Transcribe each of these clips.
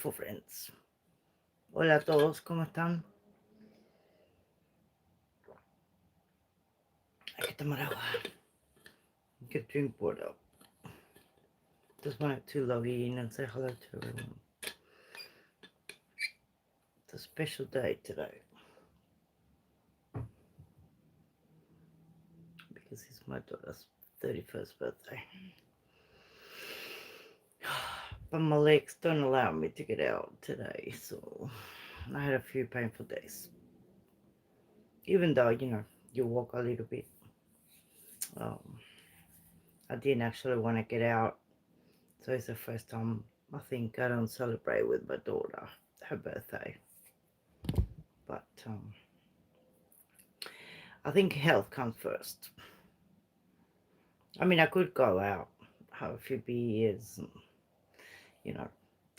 beautiful friends. Hola a todos, ¿cómo están? Hay que tomar agua. Get drink water. Just wanted to log in and say hello to everyone. It's a special day today because it's my daughter's 31st birthday. But my legs don't allow me to get out today, so I had a few painful days. Even though, you walk a little bit. I didn't actually want to get out, so it's the first time I think I don't celebrate with my daughter, her birthday. But I think health comes first. I mean, I could go out, have a few beers,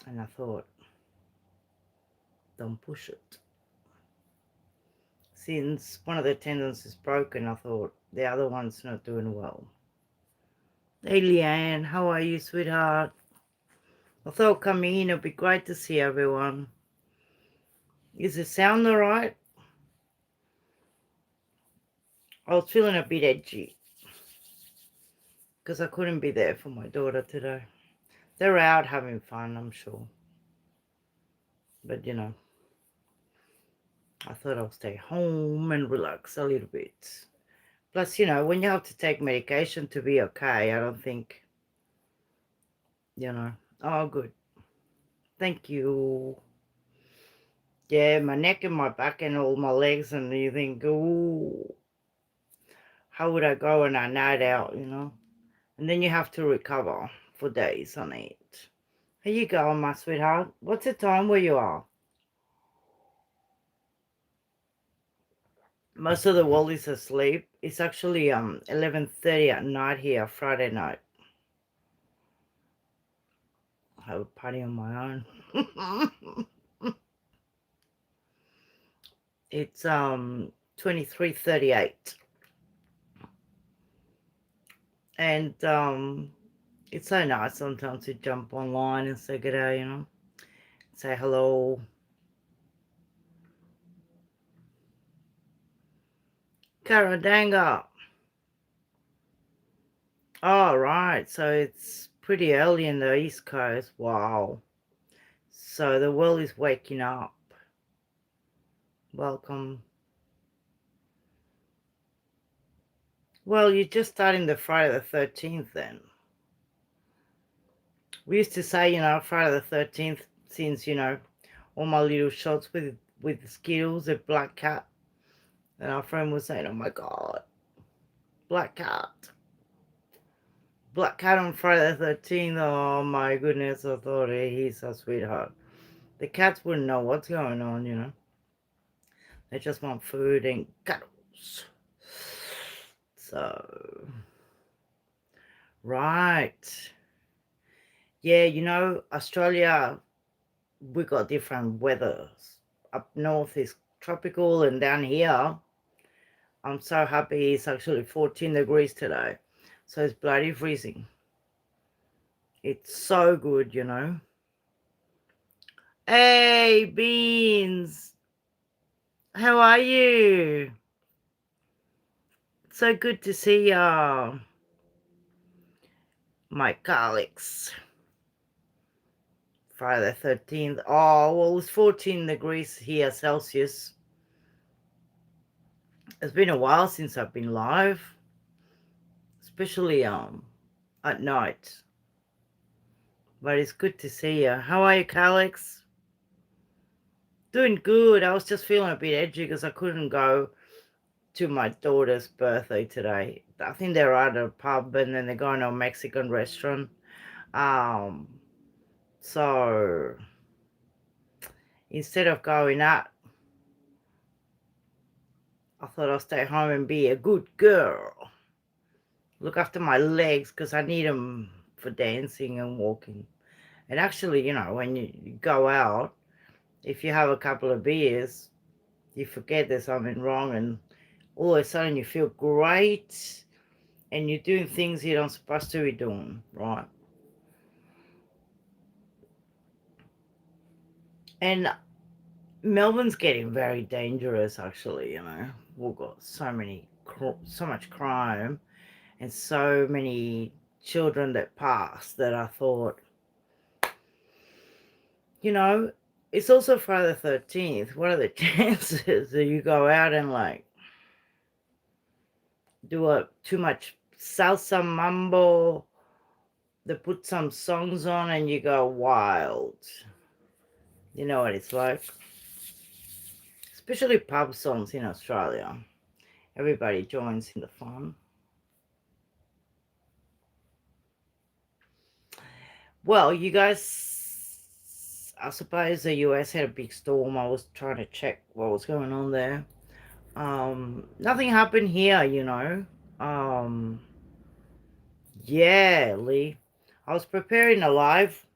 and I thought, don't push it. Since one of the tendons is broken, I thought the other one's not doing well. Hey, Leanne, how are you, sweetheart? I thought coming in, it'd be great to see everyone. Is the sound all right? I was feeling a bit edgy because I couldn't be there for my daughter today. They're out having fun, I'm sure. But, I thought I'll stay home and relax a little bit. Plus, when you have to take medication to be okay, I don't think, Oh, good. Thank you. Yeah, my neck and my back and all my legs, and you think, ooh, how would I go on a night out, And then you have to recover for days on it. How you going, my sweetheart? What's the time where you are? Most of the world is asleep. It's actually 11:30 at night here, Friday night. I have a party on my own. It's 23:38. And it's so nice sometimes to jump online and say good day, say hello. Karadanga. Oh, right. So it's pretty early in the East Coast. Wow. So the world is waking up. Welcome. Well, you're just starting the Friday the 13th then. We used to say, Friday the 13th, since, all my little shots with the Skittles, the black cat. And our friend was saying, oh my God, black cat. Black cat on Friday the 13th. Oh my goodness, I thought he's a sweetheart. The cats wouldn't know what's going on, They just want food and cuddles. So, right. Yeah, Australia, we got different weathers. Up north is tropical, and down here, I'm so happy it's actually 14 degrees today. So it's bloody freezing. It's so good, Hey, Beans. How are you? So good to see ya. My colleagues. Friday the 13th. Oh, well, it was 14 degrees here Celsius. It's been a while since I've been live, especially at night. But it's good to see you. How are you, Alex? Doing good. I was just feeling a bit edgy because I couldn't go to my daughter's birthday today. I think they're at a pub and then they're going to a Mexican restaurant. So instead of going out, I thought I'll stay home and be a good girl. Look after my legs because I need them for dancing and walking. And actually, when you go out, if you have a couple of beers, you forget there's something wrong and all of a sudden you feel great and you're doing things you're not supposed to be doing, right? And Melbourne's getting very dangerous, actually. We've got so much crime and so many children that pass that I thought, you know, it's also Friday the 13th. What are the chances that you go out and like do a too much salsa mambo, they put some songs on and you go wild? You know what it's like? Especially pub songs in Australia. Everybody joins in the fun. Well, you guys, I suppose the US had a big storm. I was trying to check what was going on there. Nothing happened here. Um, yeah, Lee. I was preparing a live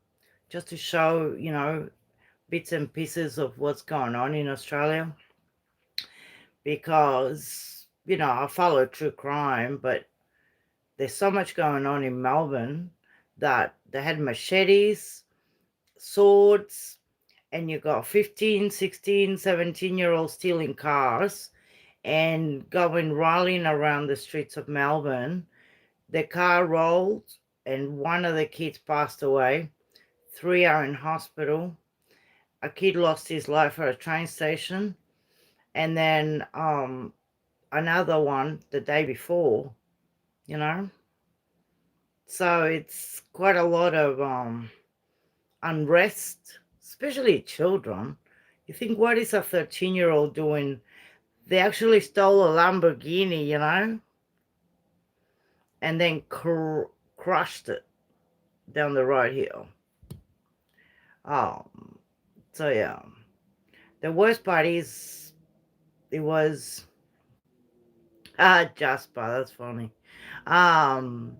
just to show, bits and pieces of what's going on in Australia because, I follow true crime, but there's so much going on in Melbourne that they had machetes, swords, and you got 15, 16, 17-year-olds stealing cars and going rallying around the streets of Melbourne. The car rolled and one of the kids passed away. 3 are in hospital. A kid lost his life at a train station. And then another one the day before, you know. So it's quite a lot of unrest, especially children. You think, what is a 13-year-old doing? They actually stole a Lamborghini, and then crushed it down the road here. Um, so yeah, the worst part is it was Jasper. That's funny. Um,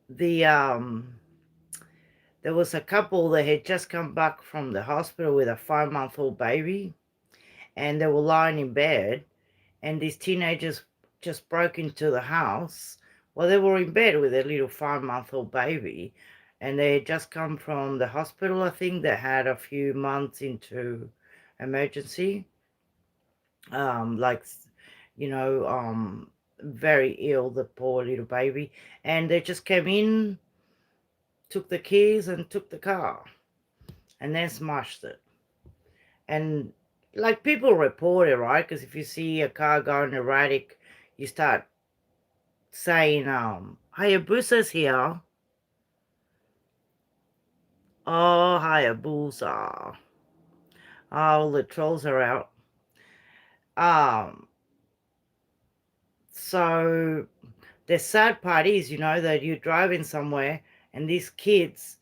the There was a couple that had just come back from the hospital with a 5-month-old baby, and they were lying in bed, and these teenagers just broke into the house. Well, they were in bed with their little 5-month-old baby, and they had just come from the hospital. I think they had a few months into emergency, like, you know, very ill, the poor little baby, and they just came in, took the keys, and took the car, and then smashed it. And like people report it, right? Because if you see a car going erratic, you start saying, Hayabusa's here. Oh, Hayabusa. Oh, all the trolls are out. Um, so the sad part is, that you're driving somewhere and these kids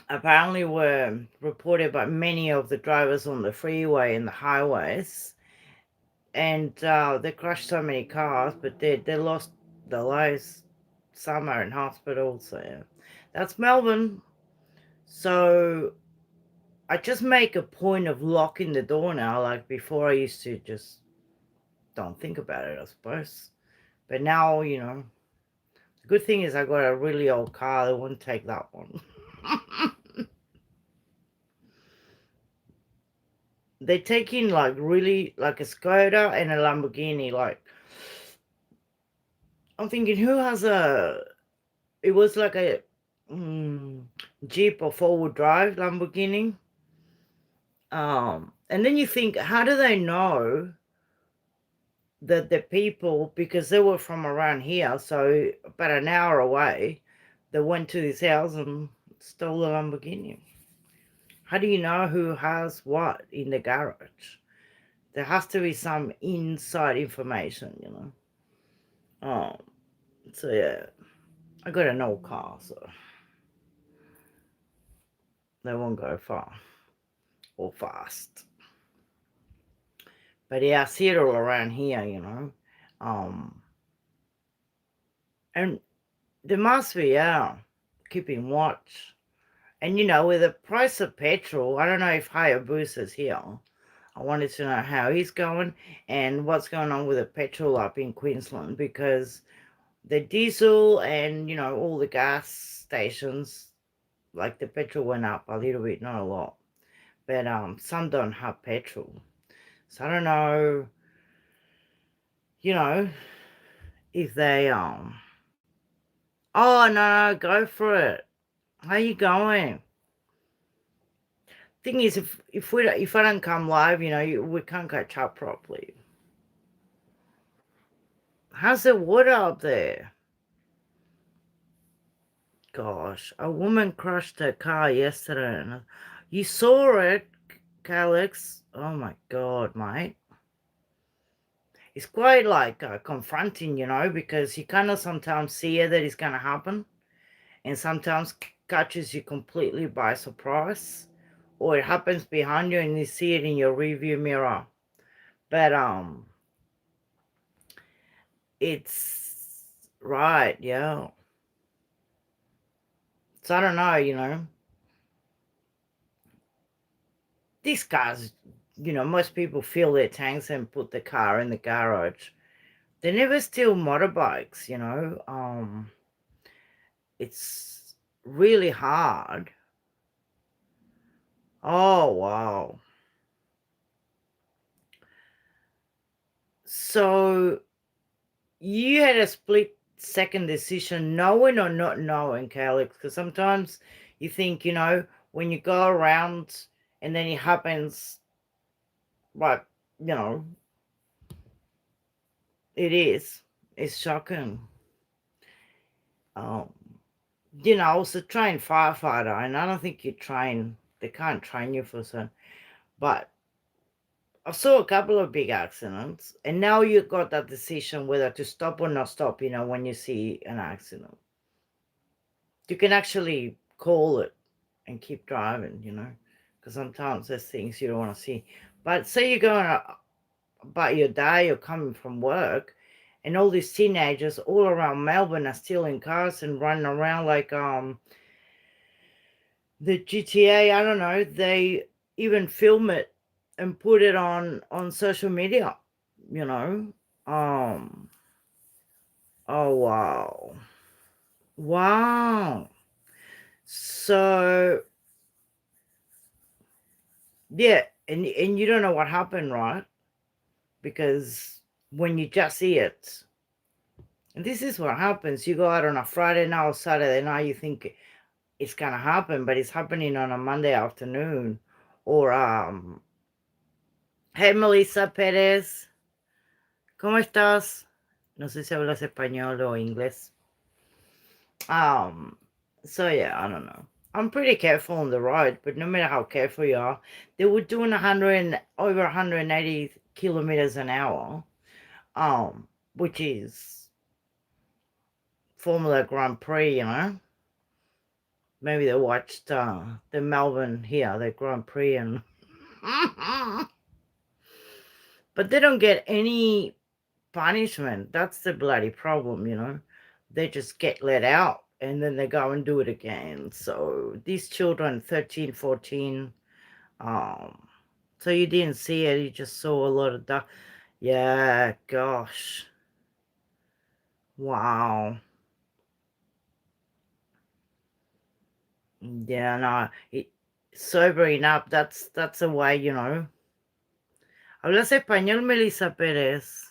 apparently were reported by many of the drivers on the freeway and the highways, and they crushed so many cars, but they lost their lives. Some are in hospital, so yeah. That's Melbourne. So I just make a point of locking the door now. Like before, I used to just don't think about it, I suppose. But now, the good thing is I got a really old car that won't take that one. They're taking like really like a Skoda and a Lamborghini. Like I'm thinking, who has a? It was like a Jeep or 4-wheel drive Lamborghini. And then you think, how do they know that the people, because they were from around here, so about an hour away, they went to this house and stole the Lamborghini? How do you know who has what in the garage? There has to be some inside information. So yeah, I got an old car, so they won't go far or fast. But yeah, I see it all around here. And there must be, yeah, keeping watch. And with the price of petrol, I don't know if Hayabusa's here. I wanted to know how he's going and what's going on with the petrol up in Queensland, because the diesel and, all the gas stations, like the petrol went up a little bit, not a lot. But some don't have petrol. So I don't know, you know, if they oh no, go for it. How you going? Thing is, if I don't come live, we can't catch up properly. How's the water up there? Gosh, a woman crashed her car yesterday. You saw it, Calix? Oh my God, mate. It's quite like confronting, because you kind of sometimes see it that it's going to happen, and sometimes catches you completely by surprise, or it happens behind you and you see it in your rearview mirror. But it's right, yeah. So I don't know, these cars, most people fill their tanks and put the car in the garage. They never steal motorbikes, it's really hard. Oh, wow. So you had a split second decision, knowing or not knowing, Calix, because sometimes you think, when you go around and then it happens, like, you know, it is. It's shocking. Um, I was a trained firefighter, and I don't think they can't train you for so, but I saw a couple of big accidents, and now you got that decision whether to stop or not stop, when you see an accident. You can actually call it and keep driving, because sometimes there's things you don't want to see. But say you're going about your day or coming from work, and all these teenagers all around Melbourne are stealing cars and running around like the GTA. I don't know. They even film it and put it on social media. You know. Um. Oh wow. Wow. So yeah, and you don't know what happened, right? Because when you just see it, and this is what happens. You go out on a Friday night or Saturday night, you think it's gonna happen, but it's happening on a Monday afternoon. Or hey Melissa Pérez, ¿cómo estás? No sé si hablas español o inglés. Um, so yeah, I don't know. I'm pretty careful on the road, but no matter how careful you are, they were doing over 180 kilometers an hour, which is Formula Grand Prix, Maybe they watched the Melbourne here, the Grand Prix, and but they don't get any punishment. That's the bloody problem. They just get let out and then they go and do it again. So these children, 13, 14, so you didn't see it, you just saw a lot of that. Yeah, gosh. Wow. Yeah, no, sobering up, that's a way, Hablas español, Melissa Pérez.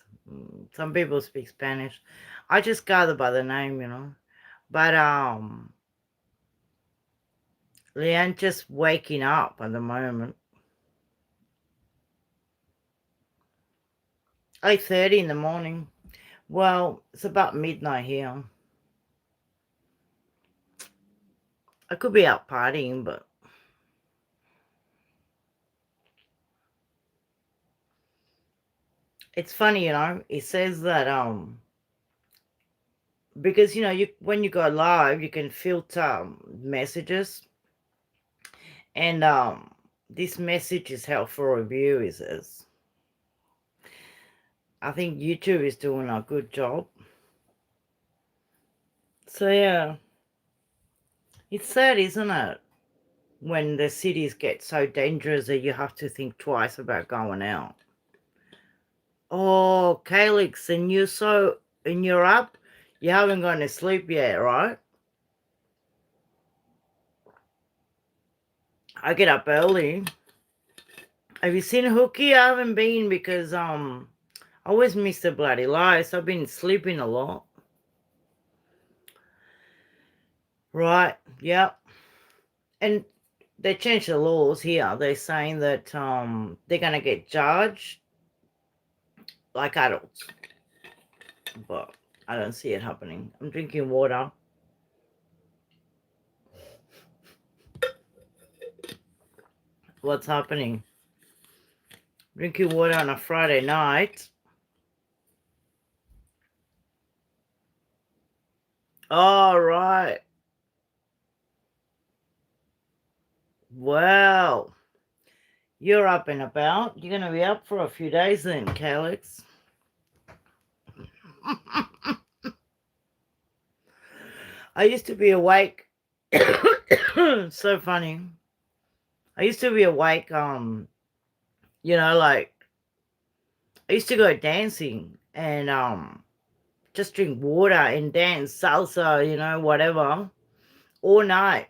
Some people speak Spanish. I just gather by the name. But Leanne just waking up at the moment. 8:30 in the morning. Well, it's about midnight here. I could be out partying, but it's funny, It says that because you when you go live, you can filter messages, and this message is held for review. It says. I think YouTube is doing a good job. So yeah, it's sad, isn't it? When the cities get so dangerous that you have to think twice about going out. Oh, Calix, and you're up? You haven't gone to sleep yet, right? I get up early. Have you seen Hooky? I haven't been because I always miss the bloody lights. I've been sleeping a lot. Right, yep. And they changed the laws here. They're saying that they're gonna get judged like adults. But I don't see it happening. I'm drinking water. What's happening? Drinking water on a Friday night. All right. Well, you're up and about. You're going to be up for a few days then, Calix. I used to be awake. So funny. I used to be awake, like I used to go dancing and just drink water and dance salsa, whatever, all night.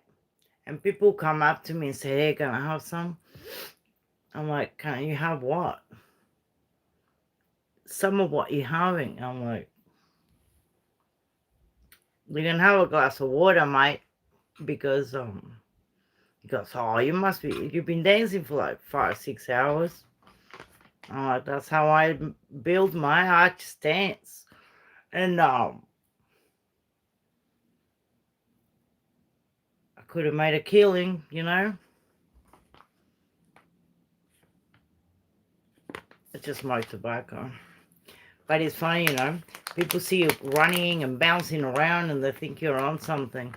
And people come up to me and say, hey, can I have some? I'm like, can you have what? Some of what you're having. I'm like, you can have a glass of water, mate, because he goes, oh, you've been dancing for like 5-6 hours. I'm like, that's how I build my arch stance. And I could have made a killing, It's just smoke tobacco. But it's funny, people see you running and bouncing around and they think you're on something.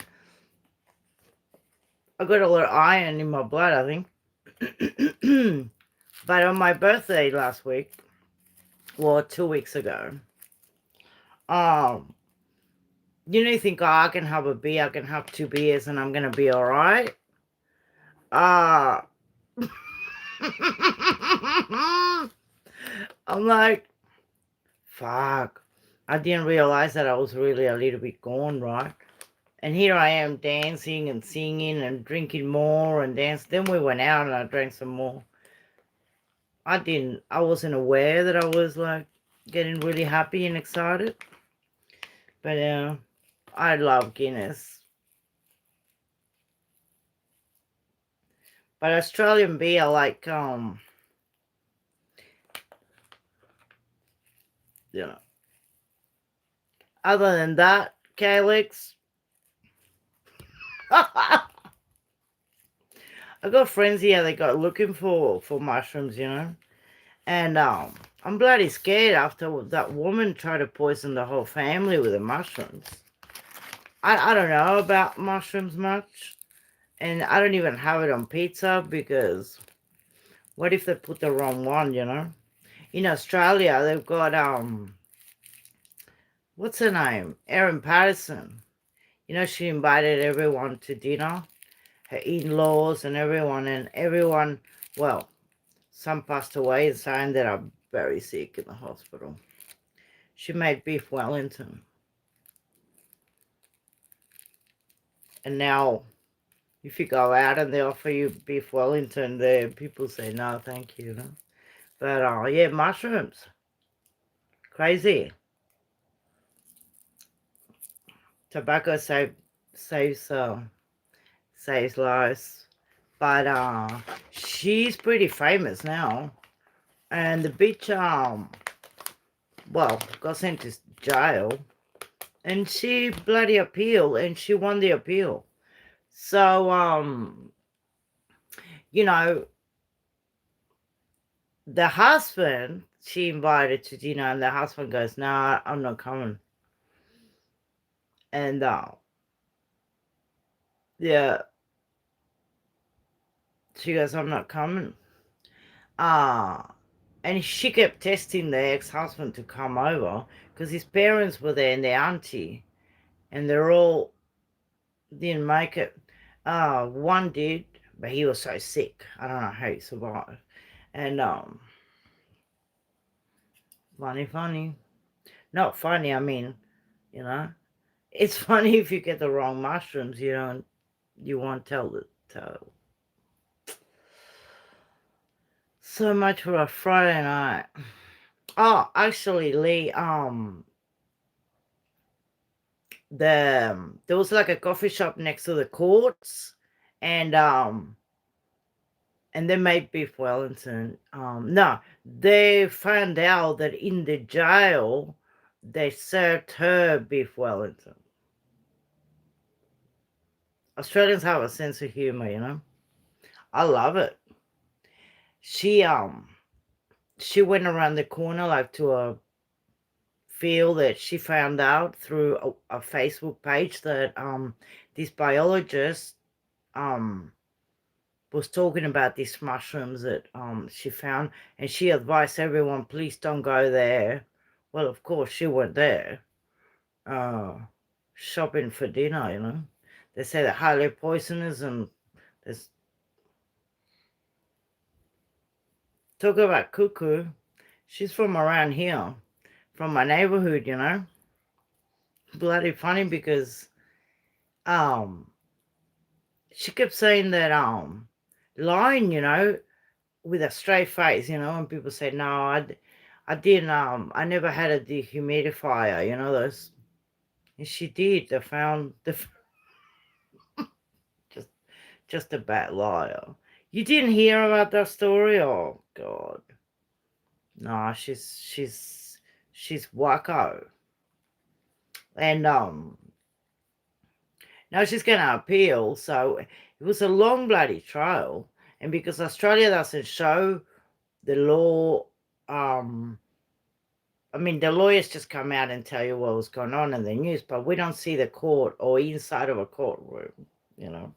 I got a lot of iron in my blood, I think. But on my birthday last week, well, 2 weeks ago, you think, oh, I can have a beer, I can have 2 beers and I'm going to be all right? I'm like, fuck. I didn't realize that I was really a little bit gone, right? And here I am dancing and singing and drinking more and dancing. Then we went out and I drank some more. I wasn't aware that I was like getting really happy and excited. But I love Guinness. But Australian beer, like, other than that, Calix, I got friends here, they got looking for mushrooms, And I'm bloody scared after that woman tried to poison the whole family with the mushrooms. I don't know about mushrooms much. And I don't even have it on pizza because what if they put the wrong one, In Australia, they've got, what's her name? Erin Patterson. She invited everyone to dinner. Her in-laws and everyone, well, some passed away and some that are very sick in the hospital. She made beef Wellington. And now, if you go out and they offer you beef Wellington, there people say, no, thank you. But, yeah, mushrooms. Crazy. Tobacco saves lives. But she's pretty famous now. And the bitch, got sent to jail. And she bloody appealed, and she won the appeal. So, the husband, she invited to dinner, and the husband goes, nah, I'm not coming. And, yeah, she goes, I'm not coming. And she kept testing the ex-husband to come over because his parents were there and their auntie, and they're all didn't make it. One did, but he was so sick. I don't know how he survived. And funny. Not funny, I mean, it's funny if you get the wrong mushrooms, you won't tell. So much for a Friday night. Oh, actually, Lee, there was like a coffee shop next to the courts, and they made beef Wellington. No, they found out that in the jail they served her beef Wellington. Australians have a sense of humor, you know. I love it. She went around the corner like to a field that she found out through a Facebook page that this biologist was talking about these mushrooms that she found, and she advised everyone, please don't go there. Well, of course she went there, shopping for dinner, you know. They say they're highly poisonous, and there's talk about cuckoo. She's from around here, from my neighborhood, you know. Bloody funny because she kept saying that lying, you know, with a straight face, you know, and people say, no, I didn't, I never had a dehumidifier, you know, those, and she did. They found the just a bad liar. You didn't hear about that story? Oh God, no, she's wacko, and now she's gonna appeal. So it was a long bloody trial, and because Australia doesn't show the law, I mean, the lawyers just come out and tell you what was going on in the news, but we don't see the court or inside of a courtroom, you know.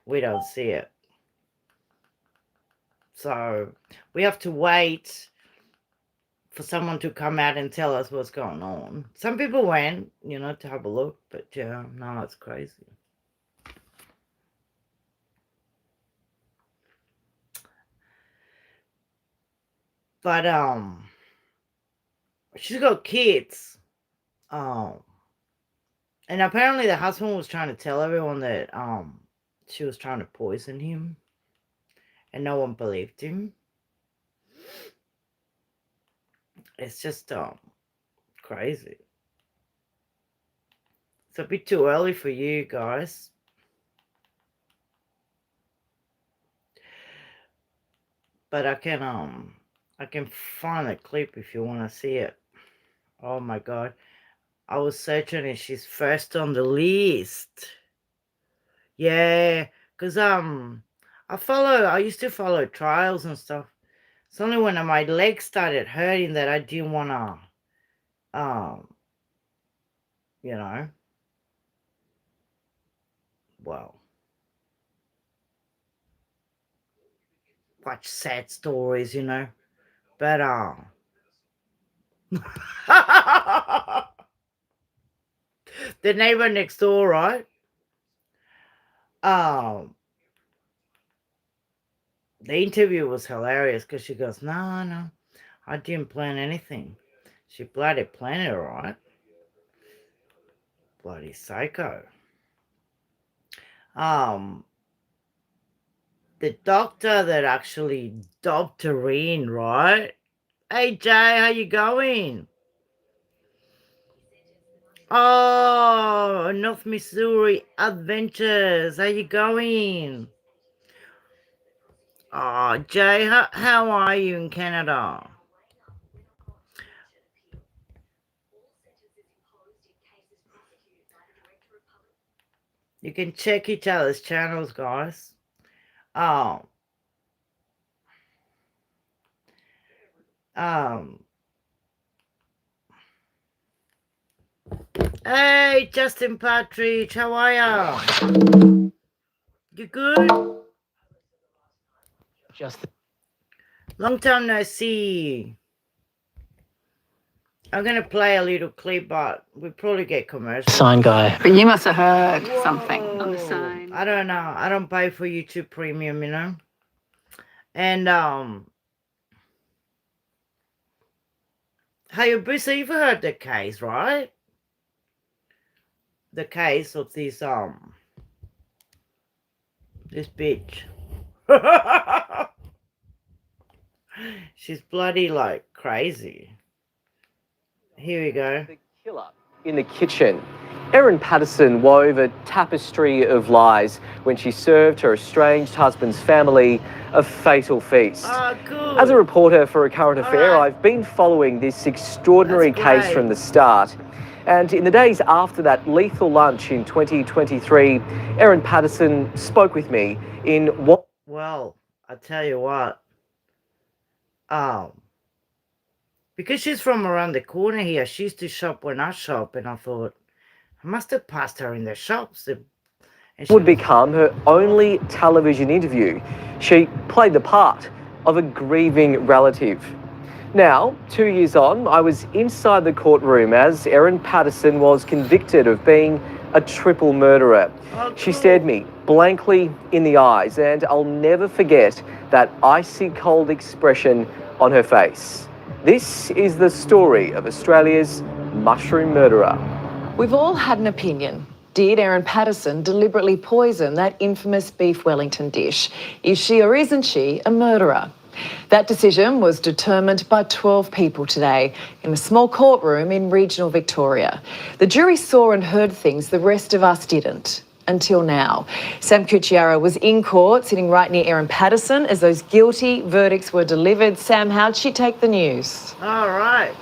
We don't see it. So we have to wait for someone to come out and tell us what's going on. Some people went, you know, to have a look, but yeah, no, it's crazy. But she's got kids. And apparently the husband was trying to tell everyone that she was trying to poison him, and no one believed him. It's just crazy. It's a bit too early for you guys. But I can find a clip if you want to see it. Oh my God. I was searching and she's first on the list. Yeah, because I used to follow trials and stuff. It's only when my legs started hurting that I didn't want to, you know, well, watch sad stories, you know. But the neighbor next door, right? The interview was hilarious because she goes, no, I didn't plan anything. She bloody planned it, right? Bloody psycho. The doctor that actually dobbed her in, right? Hey Jay, how you going? Oh, North Missouri Adventures, how you going? Oh, Jay, how are you in Canada? You can check each other's channels, guys. Oh, hey, Justin Partridge, how are ya? You good? Justin. Long time no see. I'm going to play a little clip, but we probably get commercial. Sign guy. But you must have heard something on the sign. I don't know. I don't pay for YouTube Premium, you know. And hey, Bruce, you've heard the case, right? The case of this bitch. She's bloody like crazy. Here we go. The killer in the kitchen. Erin Patterson wove a tapestry of lies when she served her estranged husband's family a fatal feast. Oh, good. As a reporter for A Current Affair, right. I've been following this extraordinary That's case from great. the start. And in the days after that lethal lunch in 2023, Erin Patterson spoke with me in what... Well, I tell you what. Because she's from around the corner here, she used to shop when I shop, and I thought, I must have passed her in the shops. And she would become her only television interview. She played the part of a grieving relative. Now, 2 years on, I was inside the courtroom as Erin Patterson was convicted of being a triple murderer. Oh, She cool. stared me blankly in the eyes, and I'll never forget that icy cold expression on her face. This is the story of Australia's mushroom murderer. We've all had an opinion. Did Erin Patterson deliberately poison that infamous beef Wellington dish? Is she or isn't she a murderer? That decision was determined by 12 people today in a small courtroom in regional Victoria. The jury saw and heard things the rest of us didn't. Until now. Sam Cucchiaro was in court, sitting right near Erin Patterson as those guilty verdicts were delivered. Sam, how'd she take the news? All right.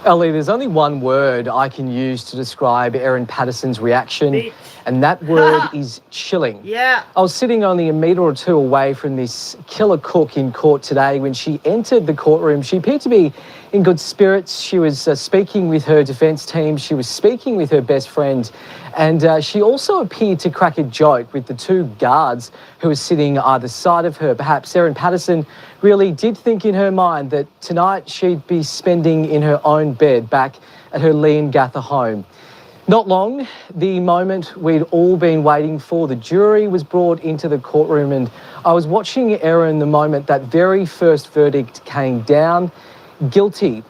Ellie, there's only one word I can use to describe Erin Patterson's reaction, Bitch. and that word is chilling. Yeah. I was sitting only a metre or two away from this killer cook in court today. When she entered the courtroom, she appeared to be in good spirits. She was speaking with her defence team. She was speaking with her best friend. And she also appeared to crack a joke with the two guards who were sitting either side of her. Perhaps Erin Patterson really did think in her mind that tonight she'd be spending in her own bed back at her Leongatha home. Not long, the moment we'd all been waiting for, the jury was brought into the courtroom, and I was watching Erin the moment that very first verdict came down. Guilty.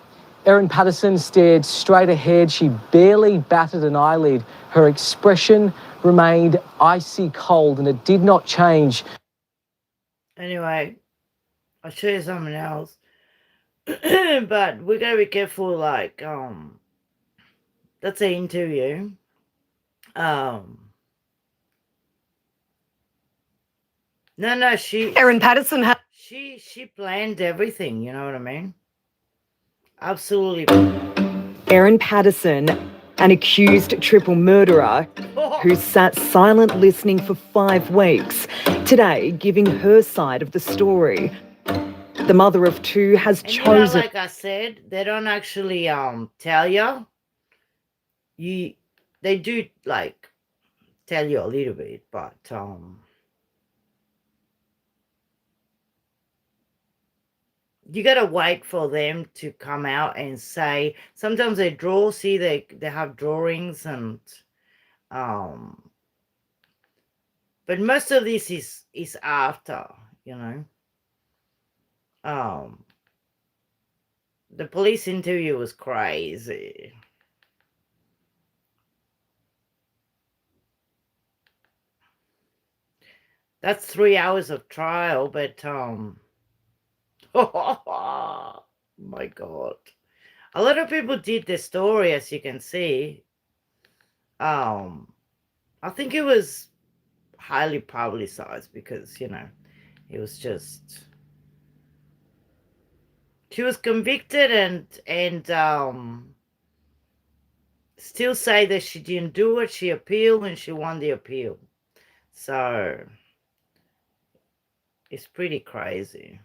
Erin Patterson stared straight ahead. She barely batted an eyelid. Her expression remained icy cold, and it did not change. Anyway, I'll show you something else. But we gotta be careful, like, that's an interview. No, Erin Patterson had... she planned everything, you know what I mean? Absolutely. Erin Patterson, an accused triple murderer who sat silent listening for 5 weeks, today giving her side of the story. The mother of 2 has and chosen... You know, like I said, they don't actually tell you. They do like tell you a little bit, but you gotta wait for them to come out and say. Sometimes they draw. See, they have drawings and but most of this is after, you know. The police interview was crazy. That's 3 hours of trial, but oh my God. A lot of people did the story, as you can see. I think it was highly publicized because, you know, it was just... She was convicted and still say that she didn't do it. She appealed and she won the appeal. So it's pretty crazy.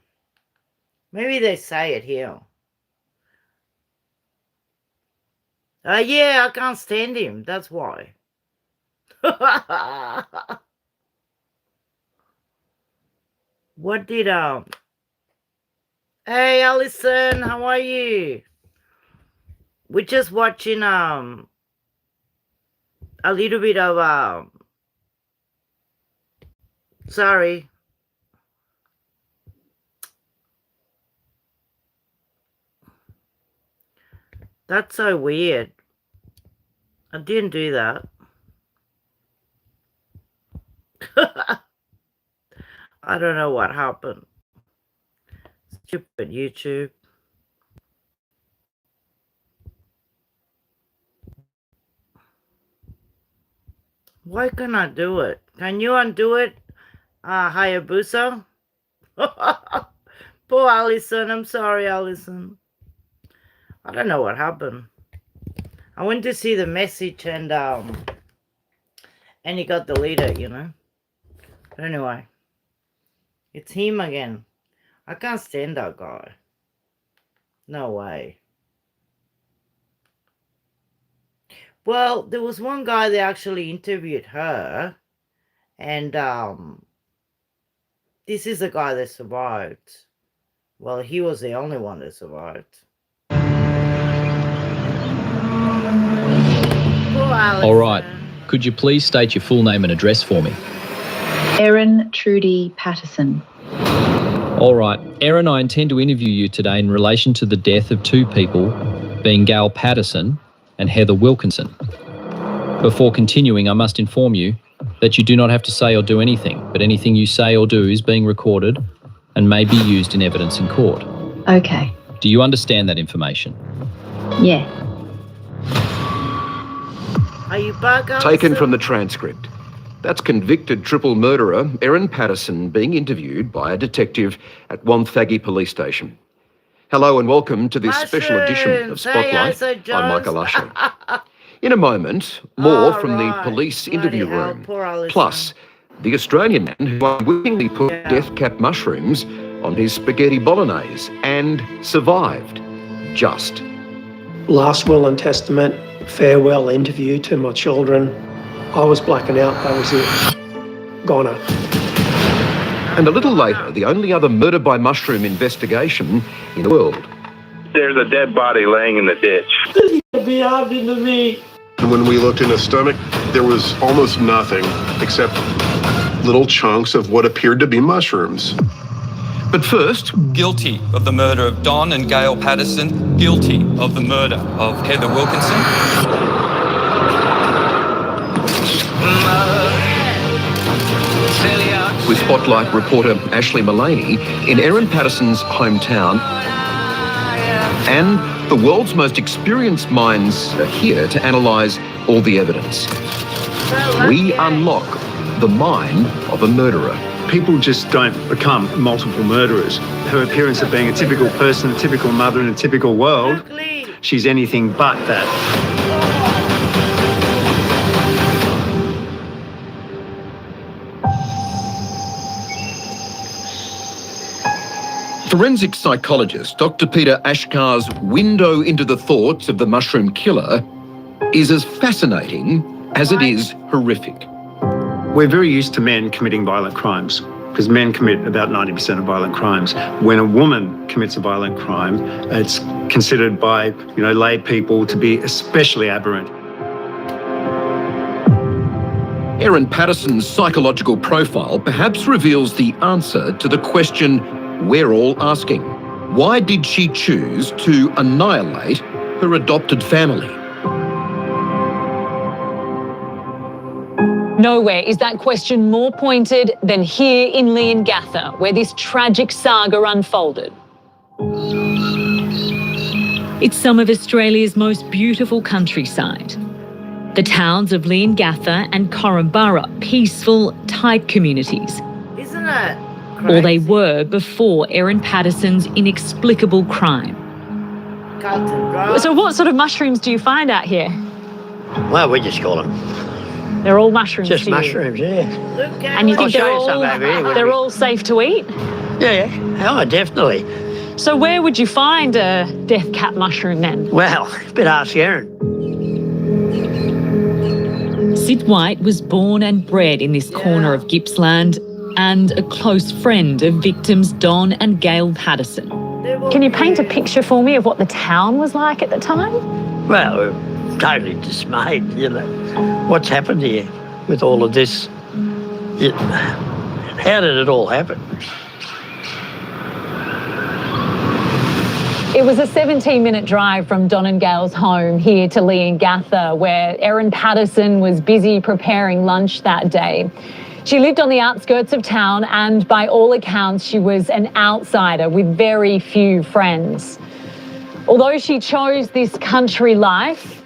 Maybe they say it here. Yeah, I can't stand him. That's why. What did Hey Alison, how are you? We're just watching a little bit of sorry. That's so weird. I didn't do that. I don't know what happened. Stupid YouTube. Why can't I do it? Can you undo it, Hayabusa? Poor Alison. I'm sorry, Alison. I don't know what happened. I went to see the message and he got deleted, you know. But anyway, it's him again. I can't stand that guy. No way. Well, there was one guy that actually interviewed her, and this is the guy that survived. Well, he was the only one that survived. All right. Could you please state your full name and address for me? Erin Trudy Patterson. All right. Erin, I intend to interview you today in relation to the death of two people, being Gail Patterson and Heather Wilkinson. Before continuing, I must inform you that you do not have to say or do anything, but anything you say or do is being recorded and may be used in evidence in court. Okay. Do you understand that information? Yeah. Are you back, Alison? Taken from the transcript. That's convicted triple murderer Erin Patterson being interviewed by a detective at Wonthaggi Police Station. Hello and welcome to this special edition of Spotlight. I'm Michael Usher. In a moment, more from the police interview room. Plus, the Australian man who unwittingly put death cap mushrooms on his spaghetti bolognese and survived. Just. Last will and testament, farewell interview to my children. I was blacking out, that was it. Goner. And a little later, the only other murder by mushroom investigation in the world. There's a dead body laying in the ditch. When we looked in his stomach, there was almost nothing except little chunks of what appeared to be mushrooms. But first, guilty of the murder of Don and Gail Patterson, guilty of the murder of Heather Wilkinson. with Spotlight reporter Ashley Mullaney in Erin Patterson's hometown. And the world's most experienced minds are here to analyse all the evidence. We unlock the mind of a murderer. People just don't become multiple murderers. Her appearance of being a typical person, a typical mother in a typical world, she's anything but that. Forensic psychologist Dr. Peter Ashkar's window into the thoughts of the mushroom killer is as fascinating as it is horrific. We're very used to men committing violent crimes because men commit about 90% of violent crimes. When a woman commits a violent crime, it's considered by, lay people to be especially aberrant. Erin Patterson's psychological profile perhaps reveals the answer to the question we're all asking. Why did she choose to annihilate her adopted family? Nowhere is that question more pointed than here in Leongatha, where this tragic saga unfolded. It's some of Australia's most beautiful countryside. The towns of Leongatha and Korumburra, peaceful, tight communities. Isn't it? Or they were before Erin Patterson's inexplicable crime. So what sort of mushrooms do you find out here? Well, we just call them. They're all mushrooms. Just mushrooms, yeah. And you think they're all safe to eat? Yeah, oh, definitely. So where would you find a death cap mushroom then? Well, but ask Erin. Sid White was born and bred in this corner of Gippsland and a close friend of victims Don and Gail Patterson. Can you paint a picture for me of what the town was like at the time? Well, we're totally dismayed, What's happened here with all of this? How did it all happen? It was a 17-minute drive from Don and Gail's home here to Leongatha, where Erin Patterson was busy preparing lunch that day. She lived on the outskirts of town and by all accounts she was an outsider with very few friends. Although she chose this country life,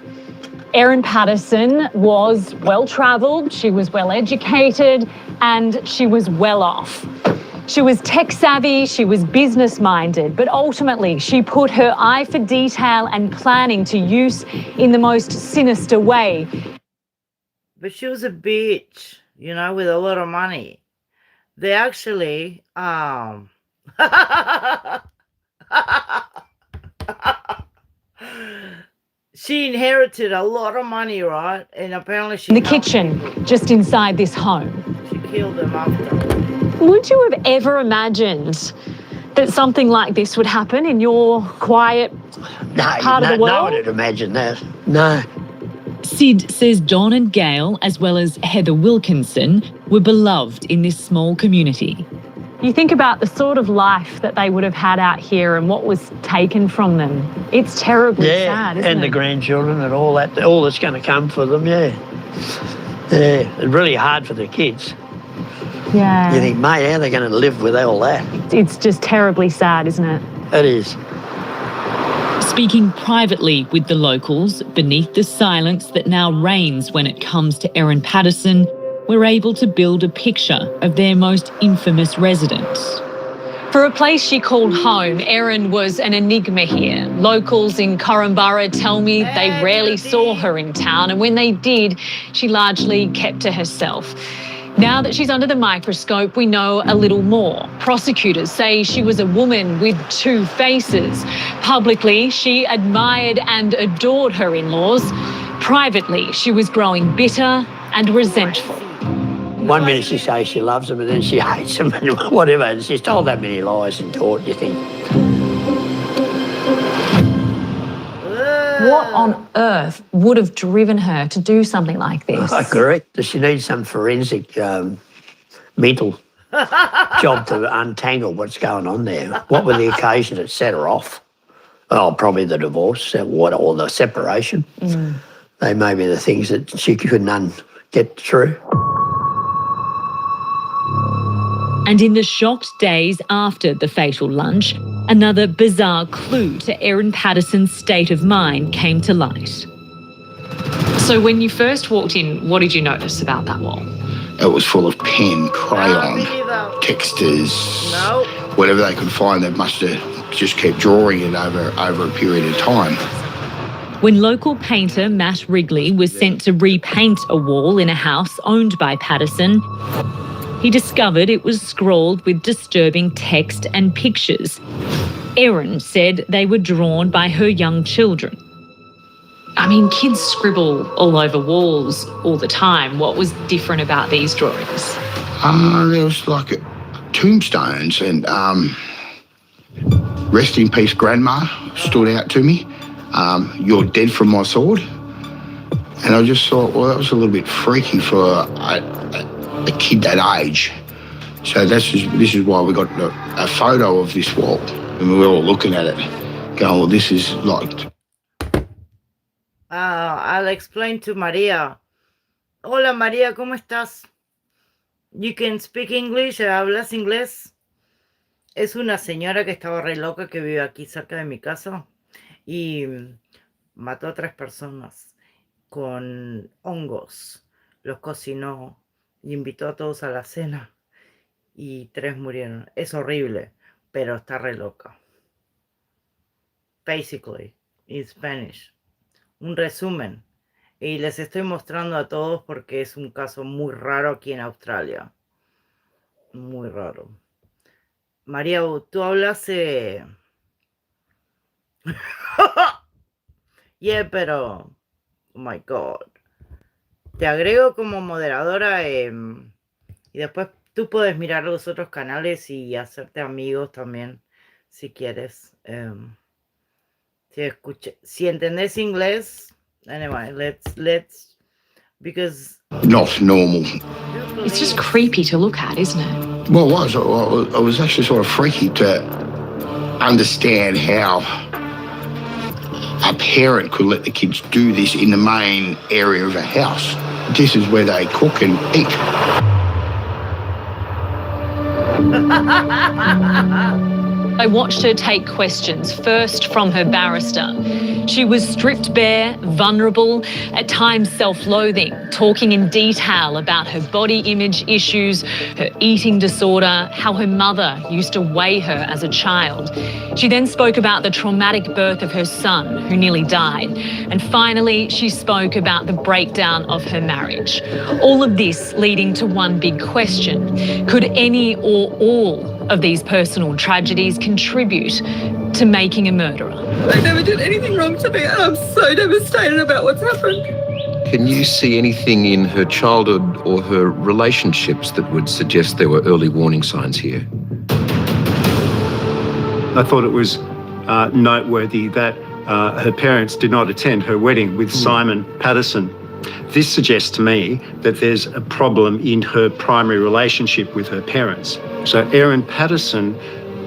Erin Patterson was well-travelled, she was well-educated and she was well off. She was tech-savvy, she was business-minded, but ultimately she put her eye for detail and planning to use in the most sinister way. But she was a bitch, you know, with a lot of money. They actually, she inherited a lot of money, right? And apparently she... In the kitchen, just inside this home. She killed them after. Would you have ever imagined that something like this would happen in your quiet part of the world? No one would imagine that. No. Sid says Don and Gail, as well as Heather Wilkinson, were beloved in this small community. You think about the sort of life that they would have had out here and what was taken from them. It's terribly sad, isn't it? And the grandchildren and all that, all that's going to come for them, yeah. Yeah, it's really hard for the kids. Yeah. You think, mate, how are they going to live with all that? It's just terribly sad, isn't it? It is. Speaking privately with the locals, beneath the silence that now reigns when it comes to Erin Patterson, we're able to build a picture of their most infamous residents. For a place she called home, Erin was an enigma here. Locals in Korumburra tell me they rarely saw her in town, and when they did, she largely kept to herself. Now that she's under the microscope, we know a little more. Prosecutors say she was a woman with two faces. Publicly, she admired and adored her in-laws. Privately, she was growing bitter and resentful. One minute she says she loves them and then she hates them and whatever. And she's told that many lies in court, you think. What on earth would have driven her to do something like this? I agree. Does she need some forensic mental job to untangle what's going on there? What were the occasions that set her off? Oh, probably the divorce or the separation. They may be the things that she couldn't get through. And in the shocked days after the fatal lunch, another bizarre clue to Erin Patterson's state of mind came to light. So when you first walked in, what did you notice about that wall? It was full of pen, crayon, textures, whatever they could find. They must have just kept drawing it over a period of time. When local painter Matt Wrigley was sent to repaint a wall in a house owned by Patterson, he discovered it was scrawled with disturbing text and pictures. Erin said they were drawn by her young children. I mean, kids scribble all over walls all the time. What was different about these drawings? There was like tombstones and rest in peace grandma stood out to me. You're dead from my sword. And I just thought, well, that was a little bit freaky for a kid that age. So this is why we got a photo of this wall. And we were all looking at it, going, well, this is like... I'll explain to Maria. Hola, María, ¿cómo estás? You can speak English, ¿hablas inglés? Es una señora que estaba re loca que vive aquí cerca de mi casa y mató a 3 personas con hongos. Los cocinó y invitó a todos a la cena y 3 murieron. Es horrible, pero está re loca. Basically, in Spanish. Un resumen. Y les estoy mostrando a todos porque es un caso muy raro aquí en Australia. Muy raro. María, tú hablas... Yeah, pero... Oh my God. Te agrego como moderadora y después tú puedes mirar los otros canales y hacerte amigos también, si quieres. Si entendés inglés, anyway, let's, because... Not normal. It's just creepy to look at, isn't it? Well, it was actually sort of freaky to understand how a parent could let the kids do this in the main area of a house. This is where they cook and eat. I watched her take questions, first from her barrister. She was stripped bare, vulnerable, at times self-loathing, talking in detail about her body image issues, her eating disorder, how her mother used to weigh her as a child. She then spoke about the traumatic birth of her son, who nearly died. And finally, she spoke about the breakdown of her marriage. All of this leading to one big question. Could any or all of these personal tragedies contribute to making a murderer? I never did anything wrong to me, and I'm so devastated about what's happened. Can you see anything in her childhood or her relationships that would suggest there were early warning signs here? I thought it was noteworthy that her parents did not attend her wedding with Simon Patterson. This suggests to me that there's a problem in her primary relationship with her parents. So Erin Patterson,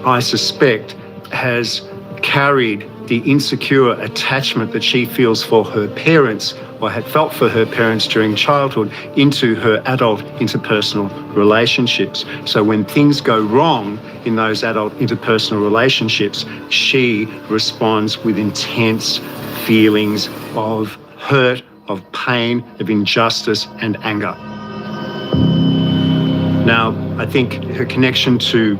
I suspect, has carried the insecure attachment that she feels for her parents, or had felt for her parents during childhood, into her adult interpersonal relationships. So when things go wrong in those adult interpersonal relationships, she responds with intense feelings of hurt, of pain, of injustice and anger. Now, I think her connection to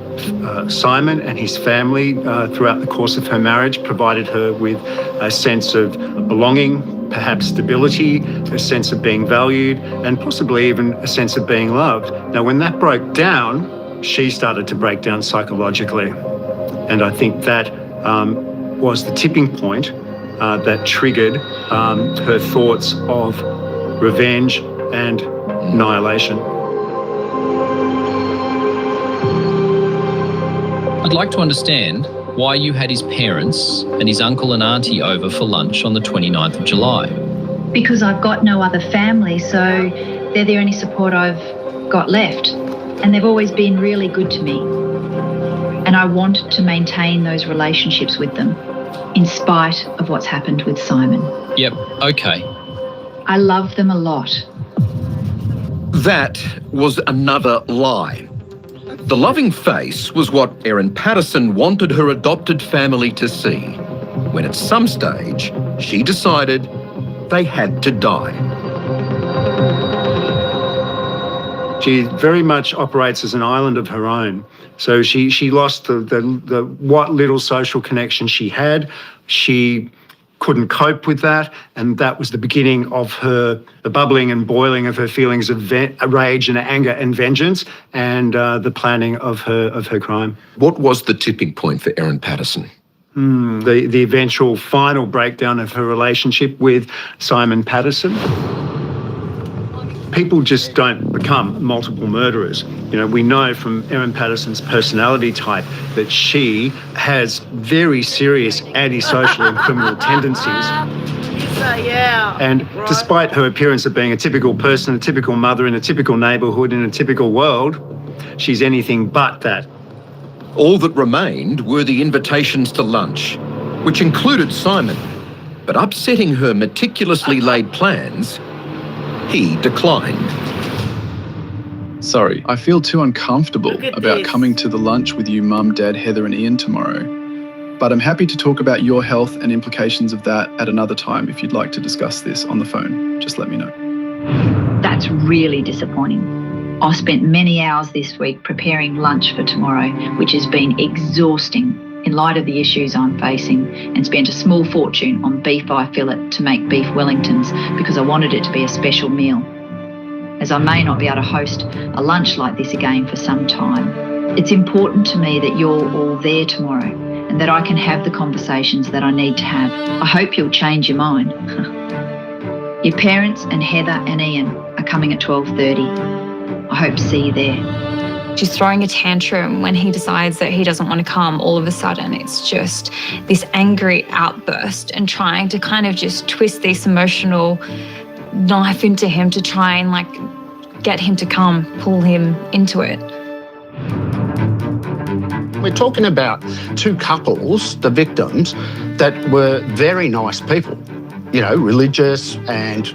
Simon and his family throughout the course of her marriage provided her with a sense of belonging, perhaps stability, a sense of being valued, and possibly even a sense of being loved. Now, when that broke down, she started to break down psychologically. And I think that was the tipping point that triggered her thoughts of revenge and annihilation. I'd like to understand why you had his parents and his uncle and auntie over for lunch on the 29th of July. Because I've got no other family, so they're the only support I've got left. And they've always been really good to me. And I want to maintain those relationships with them, in spite of what's happened with Simon. Yep, okay. I love them a lot. That was another lie. The loving face was what Erin Patterson wanted her adopted family to see, when at some stage she decided they had to die. She very much operates as an island of her own. So she lost the what little social connection she had. She couldn't cope with that, and that was the beginning of the bubbling and boiling of her feelings of rage and anger and vengeance, and the planning of her crime. What was the tipping point for Erin Patterson? The eventual final breakdown of her relationship with Simon Patterson. People just don't become multiple murderers. You know, we know from Erin Patterson's personality type that she has very serious antisocial and criminal tendencies. And despite her appearance of being a typical person, a typical mother in a typical neighbourhood, in a typical world, she's anything but that. All that remained were the invitations to lunch, which included Simon. But upsetting her meticulously laid plans, he declined. Sorry, I feel too uncomfortable about coming to the lunch with you, Mum, Dad, Heather and Ian tomorrow. But I'm happy to talk about your health and implications of that at another time if you'd like to discuss this on the phone. Just let me know. That's really disappointing. I've spent many hours this week preparing lunch for tomorrow, which has been exhausting in light of the issues I'm facing, and spent a small fortune on beef eye fillet to make beef Wellingtons because I wanted it to be a special meal. As I may not be able to host a lunch like this again for some time, it's important to me that you're all there tomorrow and that I can have the conversations that I need to have. I hope you'll change your mind. Your parents and Heather and Ian are coming at 12:30. I hope to see you there. She's throwing a tantrum when he decides that he doesn't want to come. All of a sudden, it's just this angry outburst and trying to kind of just twist this emotional knife into him to try and like get him to come, pull him into it. We're talking about two couples, the victims, that were very nice people, you know, religious and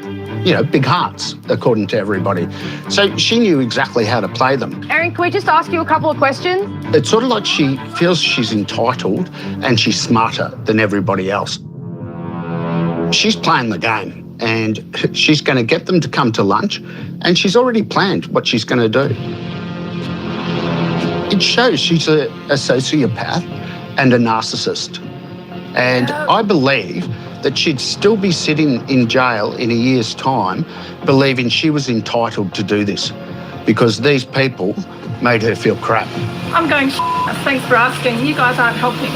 big hearts, according to everybody. So she knew exactly how to play them. Erin, can we just ask you a couple of questions? It's sort of like she feels she's entitled and she's smarter than everybody else. She's playing the game and she's going to get them to come to lunch, and she's already planned what she's going to do. It shows she's a sociopath and a narcissist. And I believe that she'd still be sitting in jail in a year's time believing she was entitled to do this because these people made her feel crap. I'm going, thanks for asking. You guys aren't helping.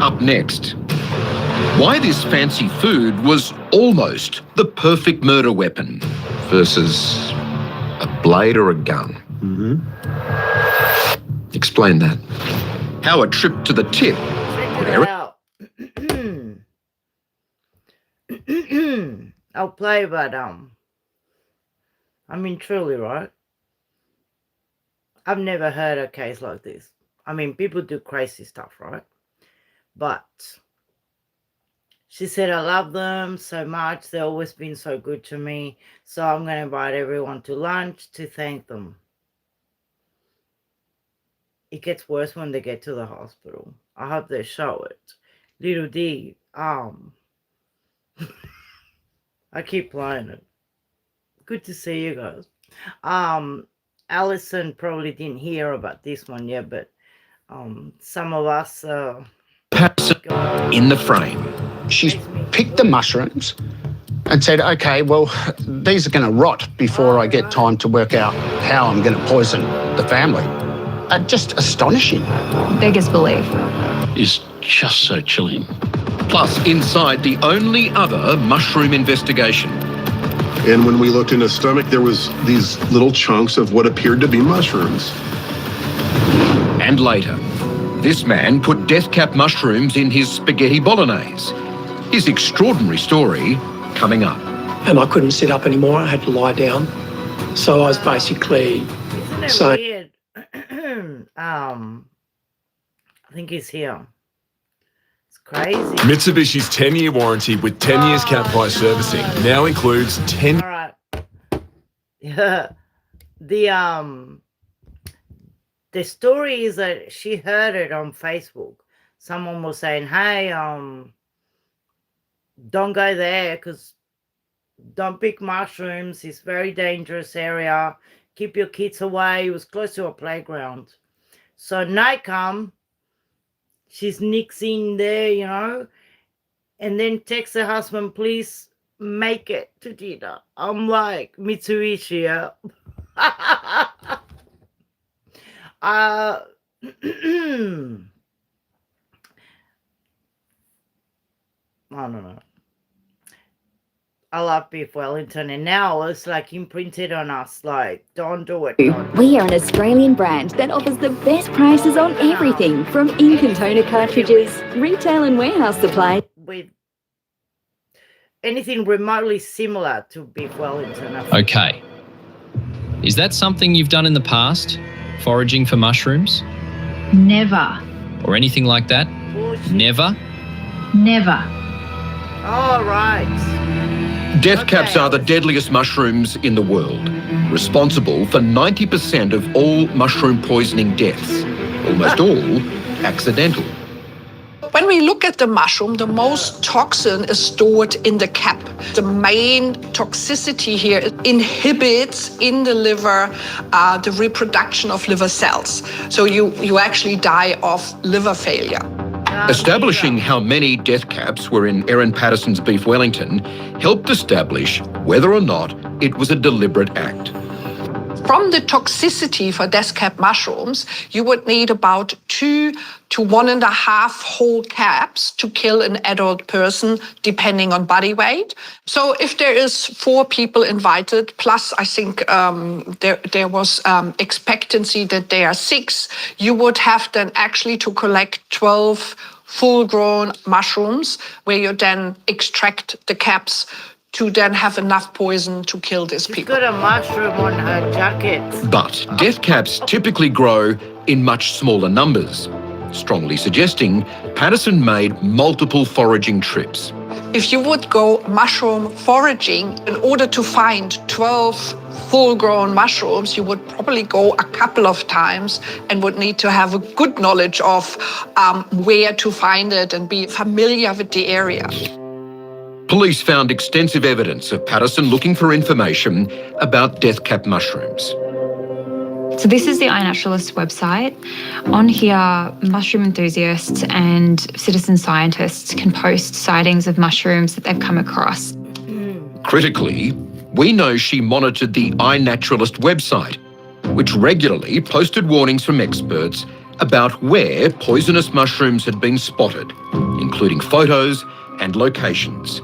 Up next, why this fancy food was almost the perfect murder weapon versus a blade or a gun. Explain that. How a trip to the tip. I'll play, but I mean, truly, right? I've never heard a case like this. I mean, people do crazy stuff, right? But she said, I love them so much. They've always been so good to me. So I'm going to invite everyone to lunch to thank them. It gets worse when they get to the hospital. I hope they show it. Little D, I keep playing it. Good to see you guys. Alison probably didn't hear about this one yet, but some of us Patterson in the frame. She's picked the mushrooms and said, okay, well, these are going to rot before I get time to work out how I'm going to poison the family. Just astonishing. Beggars belief. Is just so chilling. Plus, inside the only other mushroom investigation. And when we looked in his stomach, there was these little chunks of what appeared to be mushrooms. And later, this man put death cap mushrooms in his spaghetti bolognese. His extraordinary story coming up. And I couldn't sit up anymore. I had to lie down. So I was basically saying... weird? I think he's here. It's crazy. Mitsubishi's 10-year warranty with 10 years cap price servicing now includes 10... All right. Yeah. The story is that she heard it on Facebook. Someone was saying, hey, don't go there because don't pick mushrooms. It's a very dangerous area. Keep your kids away. It was close to a playground. So night come, she's nixing there, and then texts her husband, please make it to dinner. I'm like, Mitsubishi, yeah. I don't know. I love beef Wellington, and now it's like imprinted on us, like, don't do it. We are an Australian brand that offers the best prices on everything from ink and toner cartridges, retail and warehouse supplies. With anything remotely similar to beef Wellington. Okay. Is that something you've done in the past? Foraging for mushrooms? Never. Or anything like that? Never? Never. All right. Death caps are the deadliest mushrooms in the world, responsible for 90% of all mushroom poisoning deaths, almost all accidental. When we look at the mushroom, the most toxin is stored in the cap. The main toxicity here inhibits in the liver the reproduction of liver cells. So you actually die of liver failure. Establishing how many death caps were in Erin Patterson's beef Wellington helped establish whether or not it was a deliberate act. From the toxicity for death cap mushrooms, you would need about 2 to 1.5 whole caps to kill an adult person, depending on body weight. So if there is 4 people invited, plus I think there was expectancy that there are 6, you would have then actually to collect 12 full-grown mushrooms, where you then extract the caps to then have enough poison to kill these people. She's got a mushroom on her jacket. But death caps typically grow in much smaller numbers. strongly suggesting Patterson made multiple foraging trips. If you would go mushroom foraging, in order to find 12 full-grown mushrooms, you would probably go a couple of times and would need to have a good knowledge of where to find it and be familiar with the area. Police found extensive evidence of Patterson looking for information about death-cap mushrooms. So this is the iNaturalist website. On here, mushroom enthusiasts and citizen scientists can post sightings of mushrooms that they've come across. Critically, we know she monitored the iNaturalist website, which regularly posted warnings from experts about where poisonous mushrooms had been spotted, including photos and locations.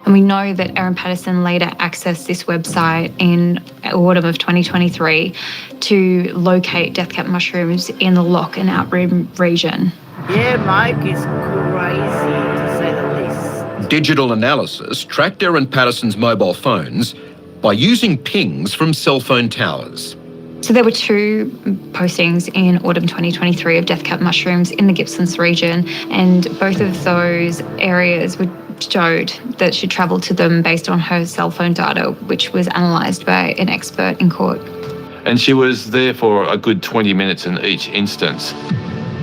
And we know that Erin Patterson later accessed this website in autumn of 2023 to locate death-cap mushrooms in the Loch and Outrim region. Yeah, Mike is crazy, to say the least. Digital analysis tracked Erin Patterson's mobile phones by using pings from cell phone towers. So there were 2 postings in autumn 2023 of death-cap mushrooms in the Gippslands region, and both of those areas showed that she travelled to them based on her cell phone data, which was analysed by an expert in court. And she was there for a good 20 minutes in each instance,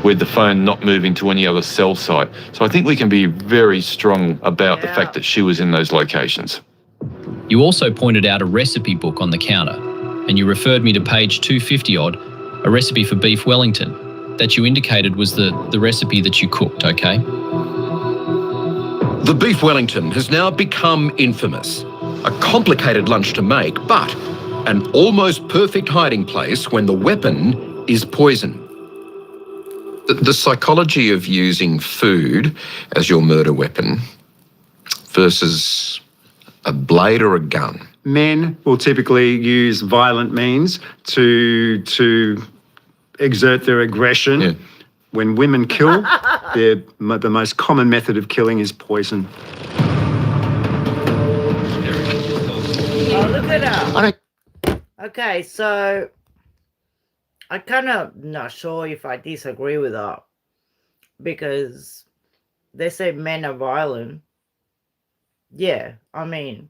with the phone not moving to any other cell site. So I think we can be very strong about the fact that she was in those locations. You also pointed out a recipe book on the counter, and you referred me to page 250 odd, a recipe for beef Wellington, that you indicated was the recipe that you cooked, okay? The beef Wellington has now become infamous. A complicated lunch to make, but an almost perfect hiding place when the weapon is poison. The psychology of using food as your murder weapon versus a blade or a gun. Men will typically use violent means to exert their aggression. Yeah. When women kill, the most common method of killing is poison. Oh, look at her. Okay, so I kind of not sure if I disagree with her, because they say men are violent. Yeah, I mean,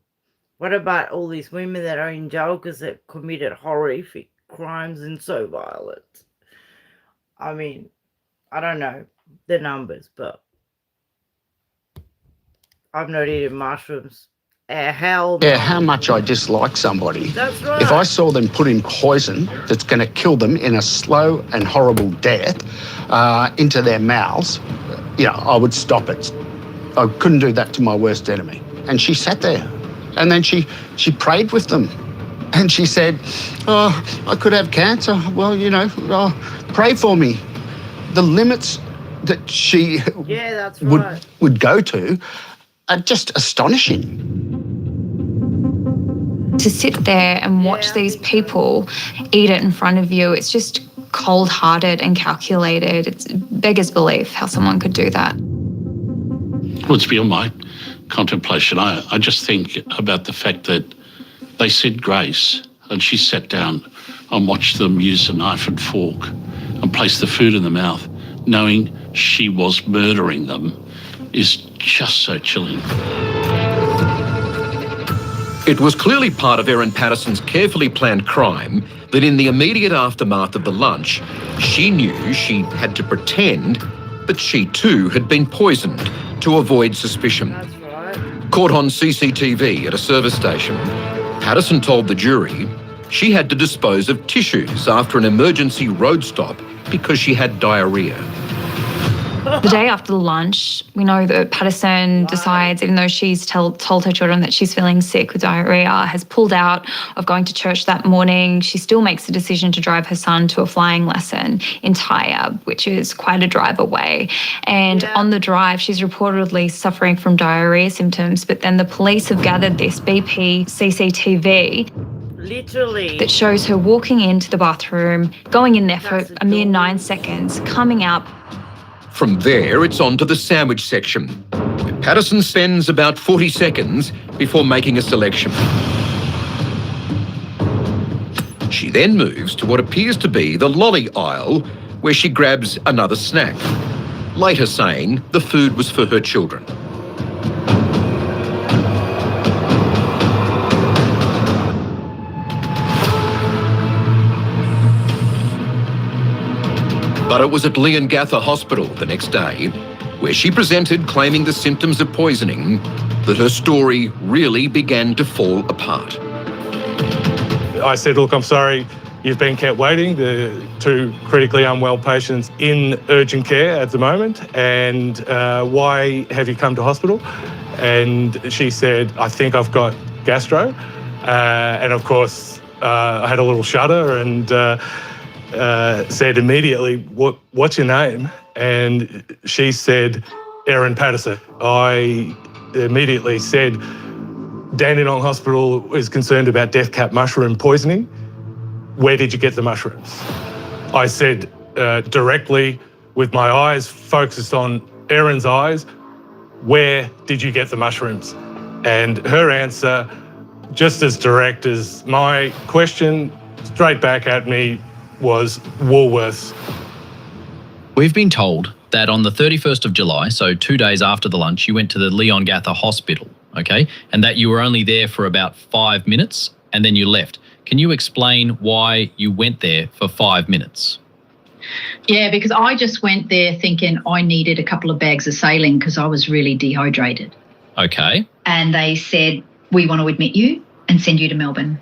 what about all these women that are in jail because they committed horrific crimes and so violent? I mean, I don't know the numbers, but I've not eaten mushrooms. Hell no. Yeah, how much I dislike somebody. That's right. If I saw them put in poison that's going to kill them in a slow and horrible death into their mouths, I would stop it. I couldn't do that to my worst enemy. And she sat there, and then she prayed with them. And she said, oh, I could have cancer. Well, pray for me. The limits that she would go to are just astonishing. To sit there and watch these people eat it in front of you, it's just cold-hearted and calculated. It's beggars belief how someone could do that. Well, it's beyond my contemplation. I just think about the fact that they said grace and she sat down and watched them use a knife and fork and place the food in the mouth, knowing she was murdering them, is just so chilling. It was clearly part of Erin Patterson's carefully planned crime that in the immediate aftermath of the lunch, she knew she had to pretend that she too had been poisoned to avoid suspicion. That's right. Caught on CCTV at a service station, Patterson told the jury she had to dispose of tissues after an emergency road stop because she had diarrhea. The day after the lunch, we know that Patterson decides, even though she's told her children that she's feeling sick with diarrhea, has pulled out of going to church that morning. She still makes the decision to drive her son to a flying lesson in Tyab, which is quite a drive away. And on the drive, she's reportedly suffering from diarrhea symptoms, but then the police have gathered this BP CCTV literally that shows her walking into the bathroom, going in there for a mere 9 seconds, coming out. From there, it's on to the sandwich section. Patterson spends about 40 seconds before making a selection. She then moves to what appears to be the lolly aisle, where she grabs another snack, later saying the food was for her children. But it was at Leongatha Hospital the next day, where she presented claiming the symptoms of poisoning, that her story really began to fall apart. I said, look, I'm sorry, you've been kept waiting. The 2 critically unwell patients in urgent care at the moment, and why have you come to hospital? And she said, I think I've got gastro. And of course, I had a little shudder and said immediately, what's your name? And she said, Erin Patterson. I immediately said, Dandenong Hospital is concerned about death cap mushroom poisoning. Where did you get the mushrooms? I said directly, with my eyes focused on Erin's eyes, where did you get the mushrooms? And her answer, just as direct as my question, straight back at me, was Woolworths. We've been told that on the 31st of July, so 2 days after the lunch, you went to the Leongatha Hospital, okay? And that you were only there for about 5 minutes and then you left. Can you explain why you went there for 5 minutes? Yeah, because I just went there thinking I needed a couple of bags of saline because I was really dehydrated. Okay. And they said, we want to admit you and send you to Melbourne.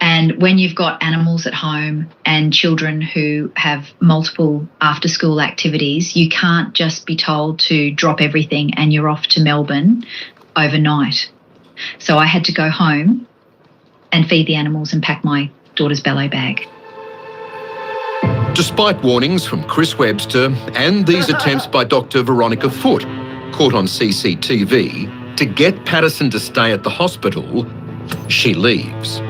And when you've got animals at home and children who have multiple after-school activities, you can't just be told to drop everything and you're off to Melbourne overnight. So I had to go home and feed the animals and pack my daughter's ballet bag. Despite warnings from Chris Webster and these attempts by Dr. Veronica Foote, caught on CCTV, to get Patterson to stay at the hospital, she leaves.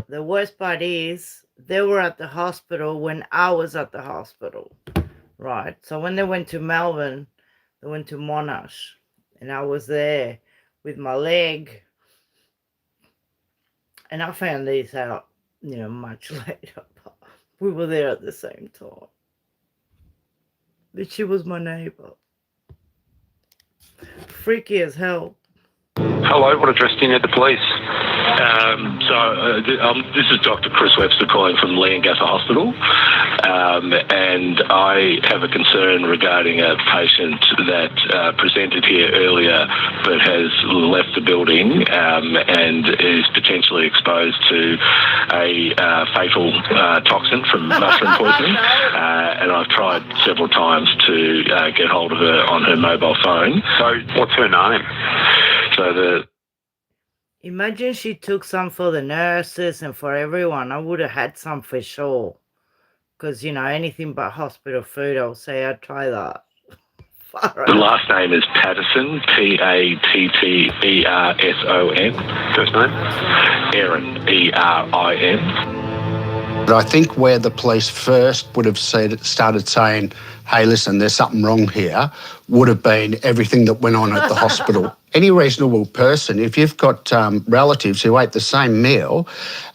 The worst part is they were at the hospital when I was at the hospital, right? So when they went to Melbourne, they went to Monash, and I was there with my leg. And I found these out, much later. But we were there at the same time. But she was my neighbour. Freaky as hell. Hello, what address do you need the police? This is Dr. Chris Webster calling from Leongatha Hospital, and I have a concern regarding a patient that presented here earlier but has left the building and is potentially exposed to a fatal toxin from mushroom poisoning, and I've tried several times to get hold of her on her mobile phone. So what's her name? So imagine she took some for the nurses and for everyone. I would have had some for sure. Because, anything but hospital food, I'll say I'd try that. The last name is Patterson, Patterson. First name? Erin, Erin. But I think where the police first would have started saying, hey, listen, there's something wrong here, would have been everything that went on at the hospital. Any reasonable person, if you've got relatives who ate the same meal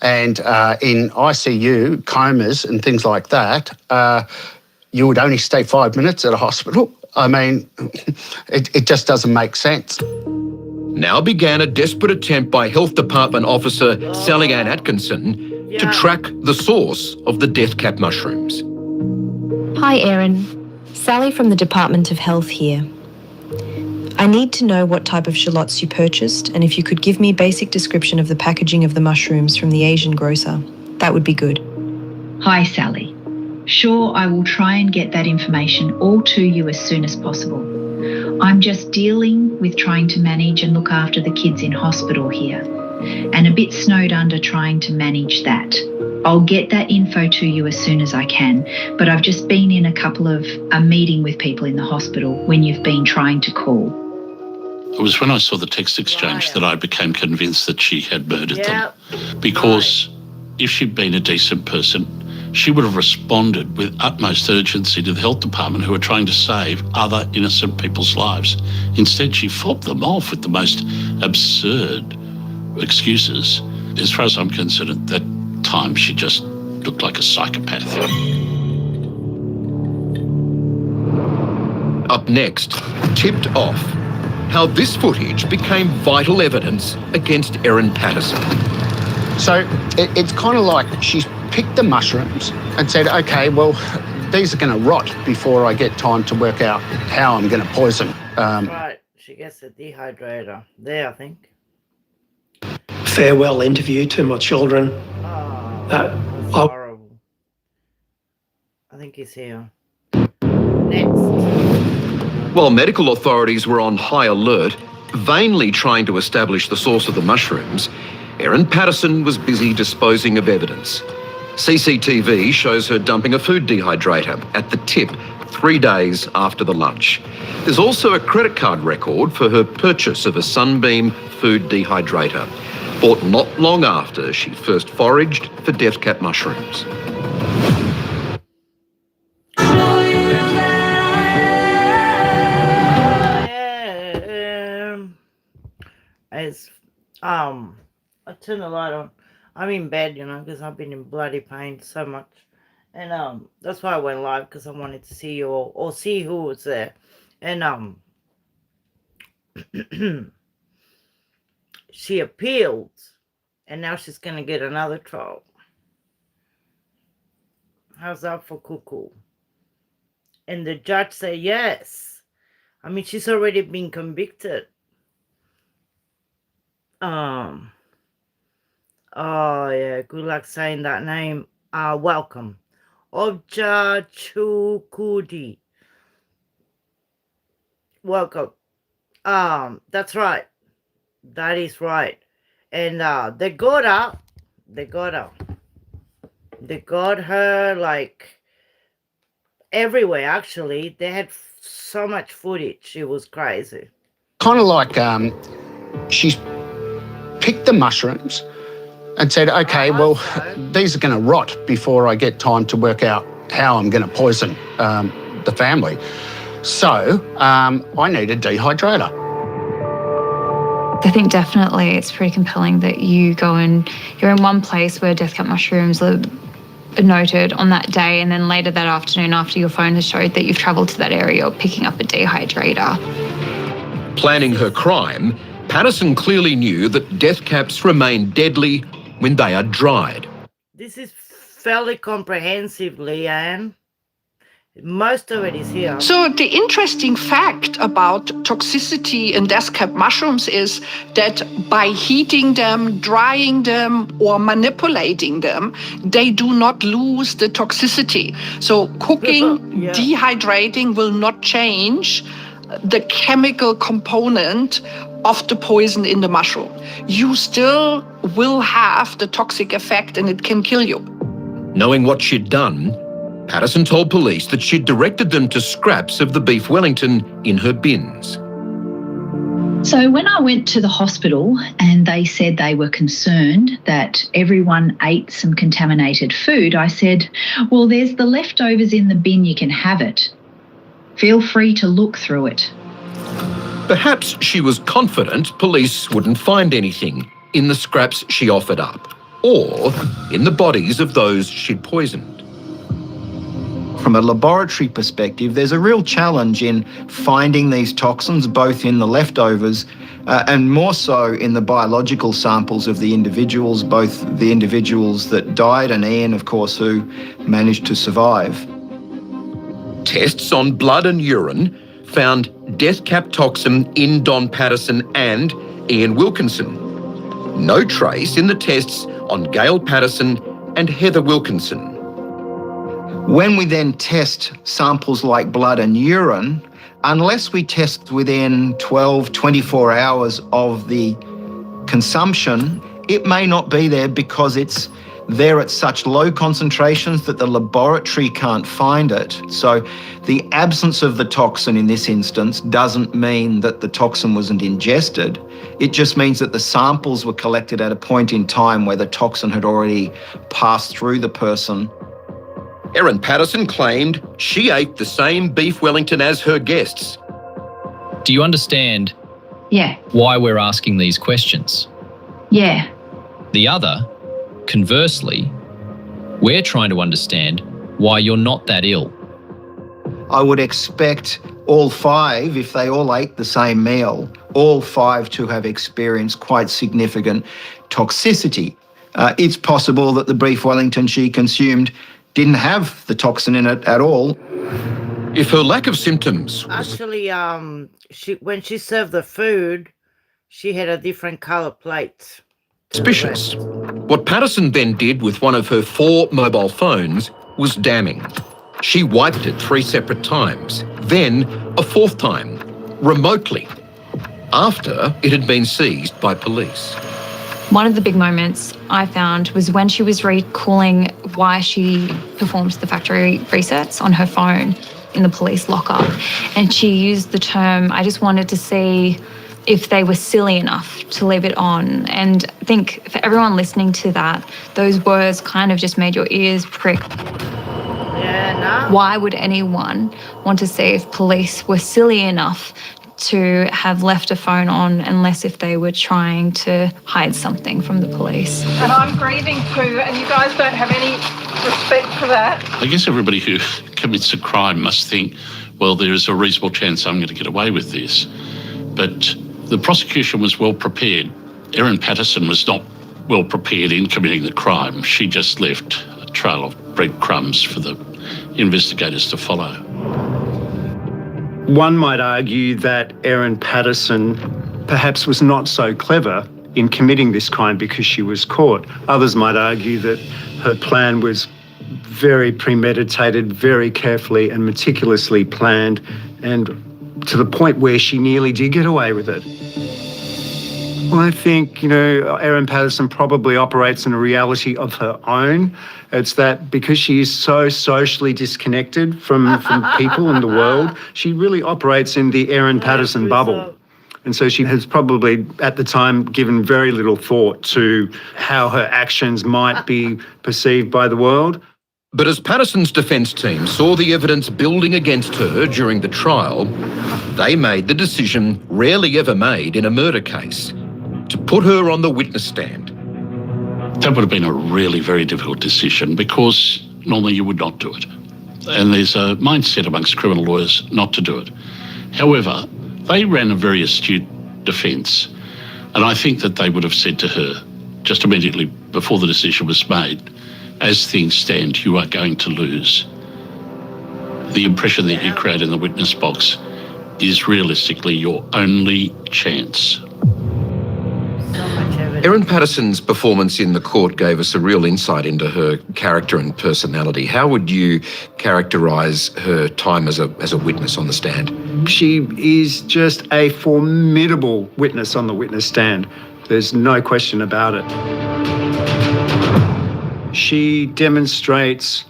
and in ICU, comas and things like that, you would only stay 5 minutes at a hospital. I mean, it just doesn't make sense. Now began a desperate attempt by Health Department officer Sally Ann Atkinson to track the source of the death cap mushrooms. Hi, Erin. Sally from the Department of Health here. I need to know what type of shallots you purchased and if you could give me a basic description of the packaging of the mushrooms from the Asian grocer. That would be good. Hi, Sally. Sure, I will try and get that information all to you as soon as possible. I'm just dealing with trying to manage and look after the kids in hospital here, and a bit snowed under trying to manage that. I'll get that info to you as soon as I can, but I've just been in a meeting with people in the hospital when you've been trying to call. It was when I saw the text exchange that I became convinced that she had murdered them. Because if she'd been a decent person, she would have responded with utmost urgency to the health department who were trying to save other innocent people's lives. Instead, she fobbed them off with the most absurd excuses. As far as I'm concerned, at that time, she just looked like a psychopath. Up next, tipped off, how this footage became vital evidence against Erin Patterson. So it's kind of like she's picked the mushrooms and said, okay, well, these are going to rot before I get time to work out how I'm going to poison. Right, she gets a dehydrator there, I think. Farewell interview to my children. That's horrible. I think he's here. Next. While medical authorities were on high alert, vainly trying to establish the source of the mushrooms, Erin Patterson was busy disposing of evidence. CCTV shows her dumping a food dehydrator at the tip 3 days after the lunch. There's also a credit card record for her purchase of a Sunbeam food dehydrator, bought not long after she first foraged for death cap mushrooms. I turned the light on. I'm in bed, you know, because I've been in bloody pain so much. And that's why I went live, because I wanted to see you all, or see who was there. And she appealed, and now she's going to get another trial. How's that for cuckoo? And the judge said yes. I mean, she's already been convicted. Oh yeah, good luck saying that name. Welcome. Obja Chukudi. Welcome. That's right. That is right. And they got her. They got her like everywhere, actually. They had so much footage. It was crazy. Kind of like she's picked the mushrooms and said, okay, well, these are going to rot before I get time to work out how I'm going to poison the family. So I need a dehydrator. I think definitely it's pretty compelling that you go and you're in one place where death cap mushrooms are noted on that day, and then later that afternoon, after your phone has showed that you've travelled to that area, you're picking up a dehydrator. Planning her crime, Patterson clearly knew that death caps remain deadly when they are dried. This is fairly comprehensive, Leanne. Most of it is here. So the interesting fact about toxicity in death cap mushrooms is that by heating them, drying them, or manipulating them, they do not lose the toxicity. So cooking, dehydrating will not change the chemical component of the poison in the mushroom. You still will have the toxic effect and it can kill you. Knowing what she'd done, Patterson told police that she'd directed them to scraps of the beef Wellington in her bins. So when I went to the hospital and they said they were concerned that everyone ate some contaminated food, I said, well, there's the leftovers in the bin, you can have it. Feel free to look through it. Perhaps she was confident police wouldn't find anything in the scraps she offered up, or in the bodies of those she'd poisoned. From a laboratory perspective, there's a real challenge in finding these toxins, both in the leftovers and more so in the biological samples of the individuals, both the individuals that died and Ian, of course, who managed to survive. Tests on blood and urine found death cap toxin in Don Patterson and Ian Wilkinson. No trace in the tests on Gail Patterson and Heather Wilkinson. When we then test samples like blood and urine, unless we test within 12, 24 hours of the consumption, it may not be there because it's there at such low concentrations that the laboratory can't find it. So the absence of the toxin in this instance doesn't mean that the toxin wasn't ingested. It just means that the samples were collected at a point in time where the toxin had already passed through the person. Erin Patterson claimed she ate the same beef Wellington as her guests. Do you understand Yeah. why we're asking these questions? Yeah. The other, conversely, We're trying to understand why you're not that ill. I would expect all 5, if they all ate the same meal, all 5 to have experienced quite significant toxicity. It's possible that the beef Wellington she consumed didn't have the toxin in it at all. If her lack of symptoms... Actually, when she served the food, she had a different colour plate. Suspicious. What Patterson then did with one of her 4 mobile phones was damning. She wiped it 3 separate times, then a 4th time, remotely, after it had been seized by police. One of the big moments I found was when she was recalling why she performed the factory resets on her phone in the police lockup. And she used the term, I just wanted to see if they were silly enough to leave it on. And I think for everyone listening to that, those words kind of just made your ears prick. Yeah, no. Why would anyone want to see if police were silly enough to have left a phone on unless if they were trying to hide something from the police? And I'm grieving too, and you guys don't have any respect for that. I guess everybody who commits a crime must think, well, there is a reasonable chance I'm going to get away with this. But the prosecution was well prepared. Erin Patterson was not well prepared in committing the crime. She just left a trail of breadcrumbs for the investigators to follow. One might argue that Erin Patterson perhaps was not so clever in committing this crime because she was caught. Others might argue that her plan was very premeditated, very carefully and meticulously planned, and to the point where she nearly did get away with it. Well, I think, Erin Patterson probably operates in a reality of her own. It's that because she is so socially disconnected from people in the world, she really operates in the Erin Patterson bubble. And so she has probably, at the time, given very little thought to how her actions might be perceived by the world. But as Patterson's defence team saw the evidence building against her during the trial, they made the decision rarely ever made in a murder case, to put her on the witness stand. That would have been a really very difficult decision because normally you would not do it. And there's a mindset amongst criminal lawyers not to do it. However, they ran a very astute defence, and I think that they would have said to her just immediately before the decision was made, as things stand, you are going to lose. The impression that you create in the witness box is realistically your only chance. Erin Patterson's performance in the court gave us a real insight into her character and personality. How would you characterise her time as a witness on the stand? She is just a formidable witness on the witness stand. There's no question about it. She demonstrates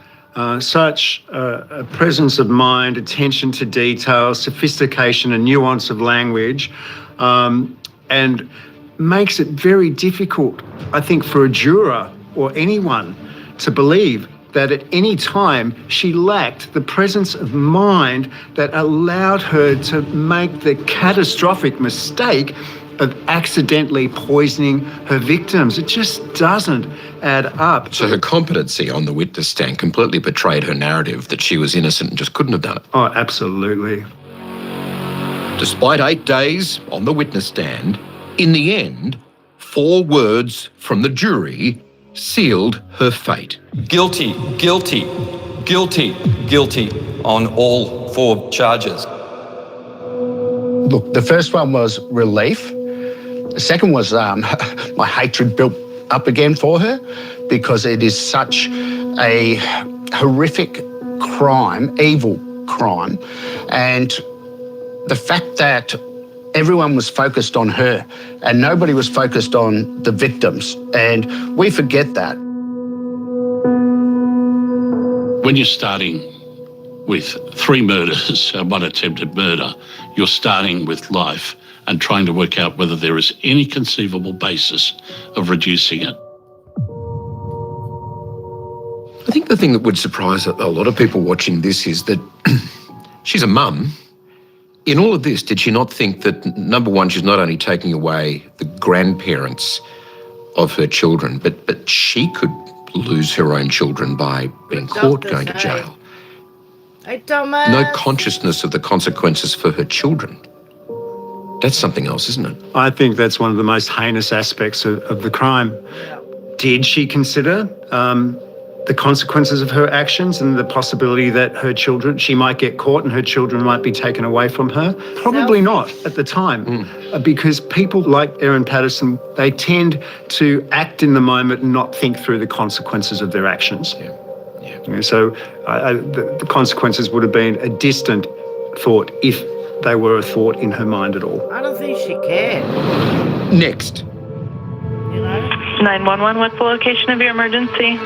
such a presence of mind, attention to detail, sophistication and nuance of language, and makes it very difficult, I think, for a juror or anyone to believe that at any time she lacked the presence of mind that allowed her to make the catastrophic mistake of accidentally poisoning her victims. It just doesn't add up. So her competency on the witness stand completely betrayed her narrative that she was innocent and just couldn't have done it. Oh, absolutely. Despite 8 days on the witness stand, in the end, 4 words from the jury sealed her fate. Guilty, guilty, guilty, guilty on all 4 charges. Look, the first one was relief. The second was my hatred built up again for her because it is such a horrific crime, evil crime, and the fact that everyone was focused on her and nobody was focused on the victims, and we forget that. When you're starting with 3 murders and 1 attempted murder, you're starting with life and trying to work out whether there is any conceivable basis of reducing it. I think the thing that would surprise a lot of people watching this is that she's a mum. In all of this, did she not think that, number one, she's not only taking away the grandparents of her children, but she could lose her own children by being caught going to jail. Hey, Thomas. No consciousness of the consequences for her children. That's something else, isn't it? I think that's one of the most heinous aspects of the crime. Did she consider the consequences of her actions and the possibility that she might get caught and her children might be taken away from her? Probably not at the time, because people like Erin Patterson, they tend to act in the moment and not think through the consequences of their actions. So the consequences would have been a distant thought if they were a thought in her mind at all. I don't think she cared. Next. 911, what's the location of your emergency?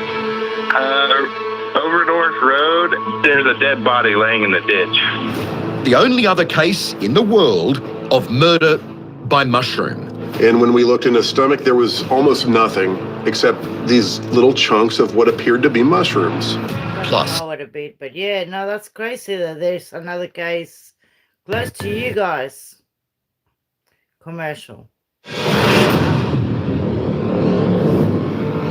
Over North Road, there's a dead body laying in the ditch. The only other case in the world of murder by mushroom. And when we looked in his stomach, there was almost nothing except these little chunks of what appeared to be mushrooms. Plus. Know it a bit, but yeah, no, that's crazy that there's another case close to you guys. Commercial.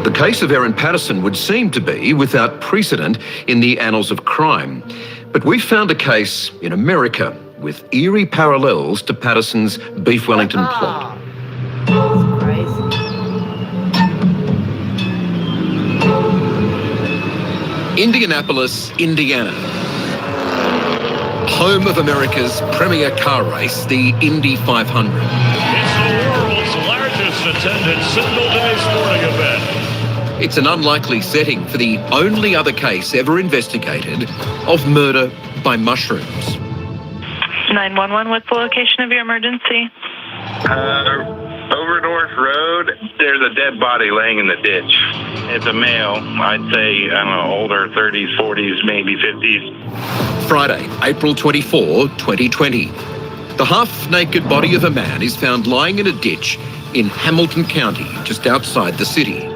The case of Erin Patterson would seem to be without precedent in the annals of crime. But we found a case in America with eerie parallels to Patterson's Beef Wellington plot. That's crazy. Indianapolis, Indiana. Home of America's premier car race, the Indy 500. It's the world's largest attended single-day sporting event. It's an unlikely setting for the only other case ever investigated of murder by mushrooms. 911, what's the location of your emergency? Over North Road, there's a dead body laying in the ditch. It's a male. I'd say, I don't know, older, 30s, 40s, maybe 50s. Friday, April 24, 2020. The half-naked body of a man is found lying in a ditch in Hamilton County, just outside the city.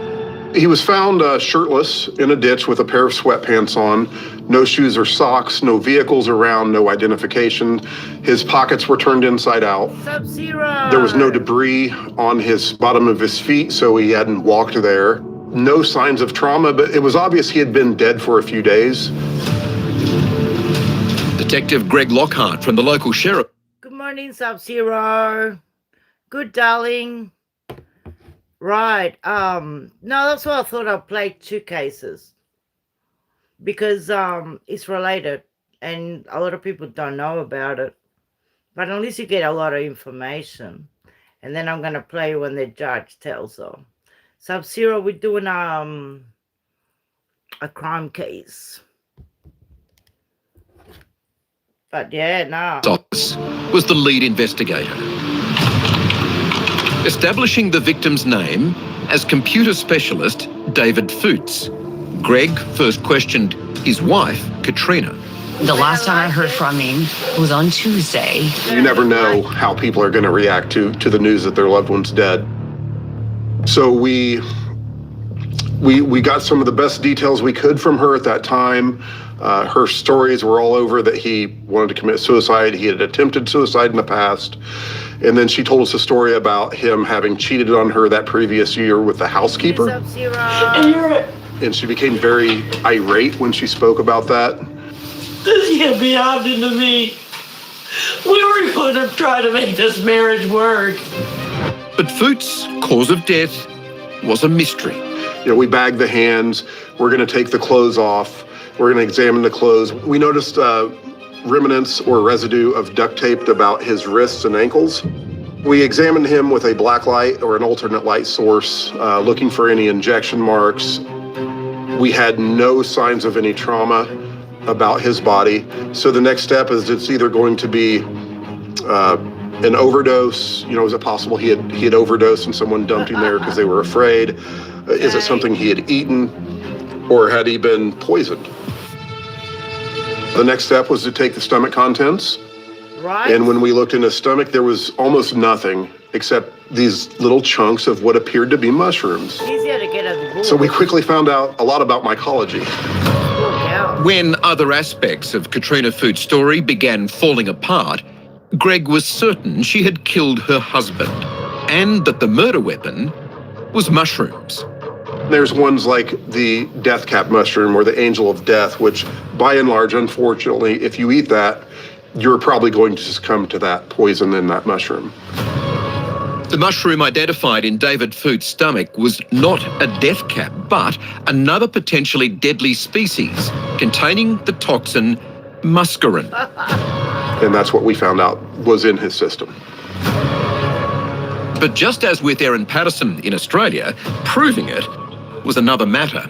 He was found shirtless in a ditch with a pair of sweatpants on, no shoes or socks, no vehicles around, no identification. His pockets were turned inside out. Sub-Zero. There was no debris on his bottom of his feet, so he hadn't walked there. No signs of trauma, but it was obvious he had been dead for a few days. Detective Greg Lockhart from the local sheriff. Good morning, Sub-Zero. Good, darling. Right. No, that's why I thought I'd play two cases. Because it's related and a lot of people don't know about it. But at least you get a lot of information. And then I'm going to play when the judge tells them. Sub-Zero, we're doing a crime case. But yeah, no. Was the lead investigator. Establishing the victim's name as computer specialist David Foots. Greg first questioned his wife, Katrina. The last time I heard from him was on Tuesday. You never know how people are going to react to the news that their loved one's dead. So we got some of the best details we could from her at that time. Her stories were all over that he wanted to commit suicide. He had attempted suicide in the past. And then she told us a story about him having cheated on her that previous year with the housekeeper. And she became very irate when she spoke about that. This can't be happening to me. We were going to try to make this marriage work. But Foots' cause of death was a mystery. You know, we bagged the hands. We're going to take the clothes off. We're going to examine the clothes. We noticed remnants or residue of duct tape about his wrists and ankles. We examined him with a black light or an alternate light source, looking for any injection marks. We had no signs of any trauma about his body. So the next step is it's either going to be an overdose. You know, is it possible he had overdosed and someone dumped him there because they were afraid? Is it something he had eaten, or had he been poisoned? The next step was to take the stomach contents. Right. And when we looked in his stomach, there was almost nothing except these little chunks of what appeared to be mushrooms. Easier to get at the bull. So we quickly found out a lot about mycology. When other aspects of Katrina Foots' story began falling apart, Greg was certain she had killed her husband and that the murder weapon was mushrooms. There's ones like the death cap mushroom or the angel of death, which by and large, unfortunately, if you eat that, you're probably going to succumb to that poison in that mushroom. The mushroom identified in David Foot's stomach was not a death cap, but another potentially deadly species containing the toxin muscarine. And that's what we found out was in his system. But just as with Erin Patterson in Australia, proving it was another matter.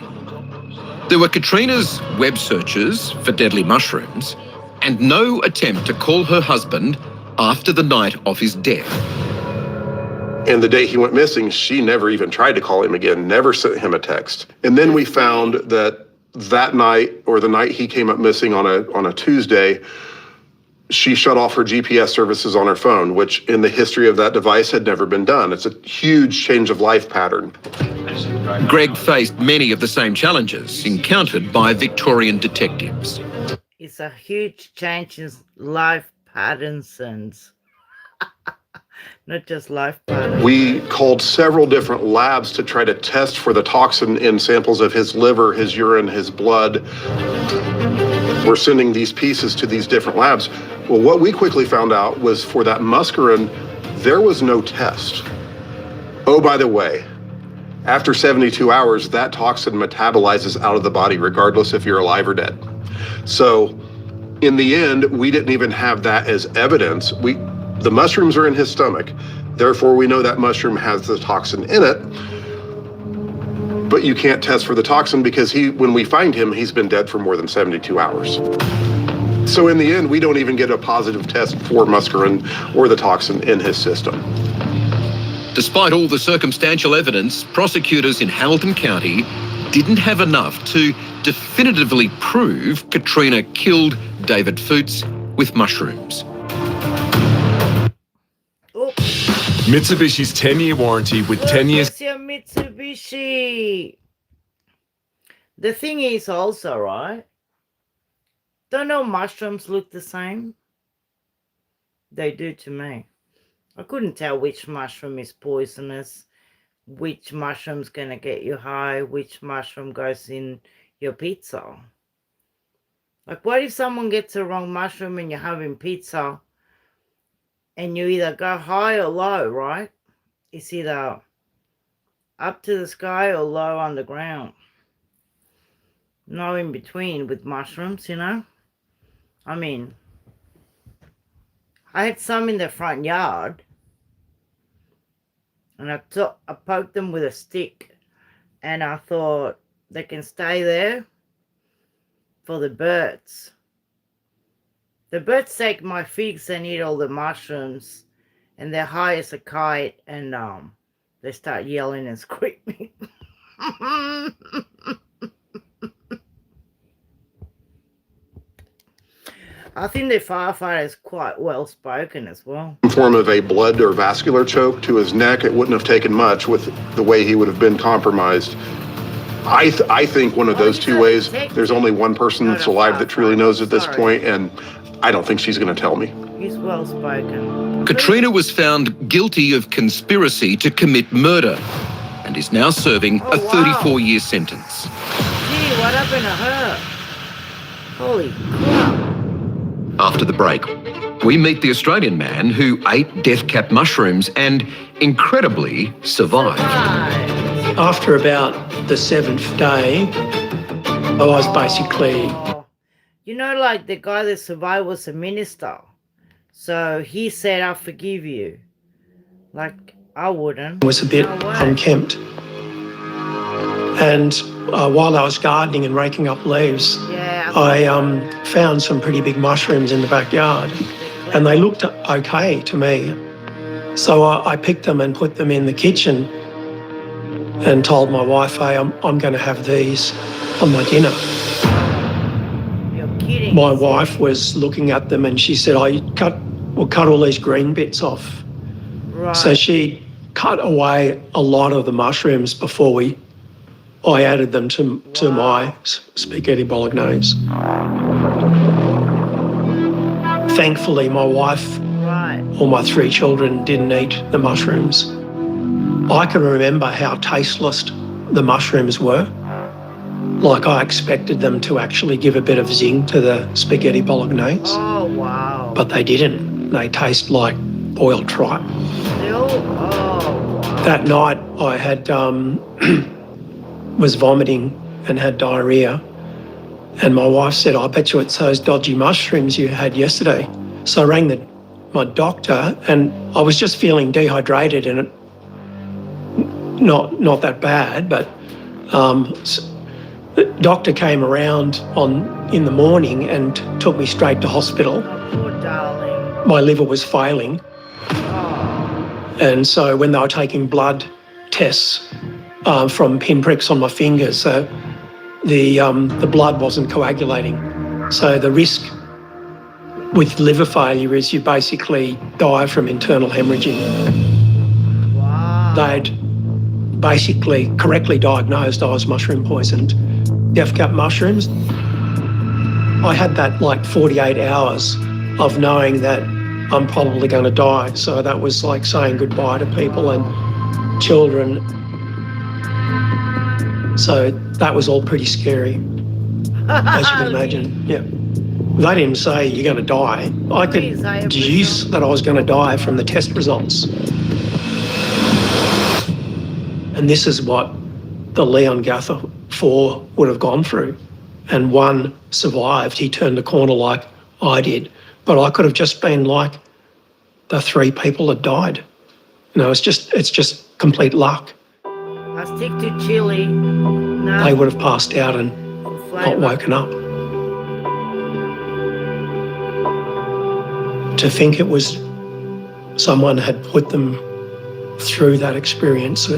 There were Katrina's web searches for deadly mushrooms and no attempt to call her husband after the night of his death. And the day he went missing, she never even tried to call him again, never sent him a text. And then we found that that night, or the night he came up missing on a Tuesday, she shut off her GPS services on her phone, which in the history of that device had never been done. It's a huge change of life pattern. Greg faced many of the same challenges encountered by Victorian detectives. It's a huge change in life patterns and not just life patterns. We called several different labs to try to test for the toxin in samples of his liver, his urine, his blood. We're sending these pieces to these different labs. Well, what we quickly found out was for that muscarine, there was no test. Oh, by the way, after 72 hours, that toxin metabolizes out of the body regardless if you're alive or dead. So in the end, we didn't even have that as evidence. The mushrooms are in his stomach. Therefore, we know that mushroom has the toxin in it. But you can't test for the toxin because when we find him, he's been dead for more than 72 hours. So in the end, we don't even get a positive test for muscarine or the toxin in his system. Despite all the circumstantial evidence, prosecutors in Hamilton County didn't have enough to definitively prove Katrina killed David Foots with mushrooms. Mitsubishi's 10-year warranty with 10 years... Your Mitsubishi. The thing is also, right? Don't all mushrooms look the same? They do to me. I couldn't tell which mushroom is poisonous, which mushroom's going to get you high, which mushroom goes in your pizza. Like, what if someone gets the wrong mushroom and you're having pizza and you either go high or low, right? It's either up to the sky or low on the ground. No in between with mushrooms, you know? I mean, I had some in the front yard and I poked them with a stick and I thought they can stay there for the birds. The birds take my figs and eat all the mushrooms and they're high as a kite and they start yelling and screaming. I think the firefighter is quite well spoken as well. In form of a blood or vascular choke to his neck, it wouldn't have taken much with the way he would have been compromised. I think one of those two ways, there's only one person that's alive that truly knows at this point, and I don't think she's going to tell me. He's well spoken. Katrina was found guilty of conspiracy to commit murder and is now serving a 34-year sentence. Gee, what happened to her? Holy crap. After the break, we meet the Australian man who ate death cap mushrooms and incredibly survived. After about the 7th day, I was basically... You know, like the guy that survived was a minister. So he said, I forgive you. Like, I wouldn't. Was a bit unkempt. And while I was gardening and raking up leaves, I found some pretty big mushrooms in the backyard and they looked okay to me. So I picked them and put them in the kitchen and told my wife, hey, I'm going to have these on my dinner. You're kidding. My wife was looking at them and she said, we'll cut all these green bits off. Right. So she cut away a lot of the mushrooms before I added them to my spaghetti bolognese. Thankfully, my wife or my 3 children didn't eat the mushrooms. I can remember how tasteless the mushrooms were. Like, I expected them to actually give a bit of zing to the spaghetti bolognese. Oh, wow. But they didn't. They taste like boiled tripe. That night I had was vomiting and had diarrhoea, and my wife said, I bet you it's those dodgy mushrooms you had yesterday. So I rang my doctor, and I was just feeling dehydrated and not that bad, but the doctor came around in the morning and took me straight to hospital. Oh, poor darling. My liver was failing. And so when they were taking blood tests from pinpricks on my fingers, so the blood wasn't coagulating. So the risk with liver failure is you basically die from internal hemorrhaging. Wow. They'd basically correctly diagnosed I was mushroom poisoned. Death cap mushrooms. I had that like 48 hours of knowing that I'm probably going to die. So that was like saying goodbye to people and children. So that was all pretty scary, as you can imagine. Yeah. They didn't say you're going to die. I could deduce that I was going to die from the test results. And this is what the Leongatha 4 would have gone through. And one survived. He turned the corner like I did. But I could have just been like the 3 people that died. You know, it's just complete luck. I stick to chili. No. They would have passed out and not woken up. To think it was someone had put them through that experience,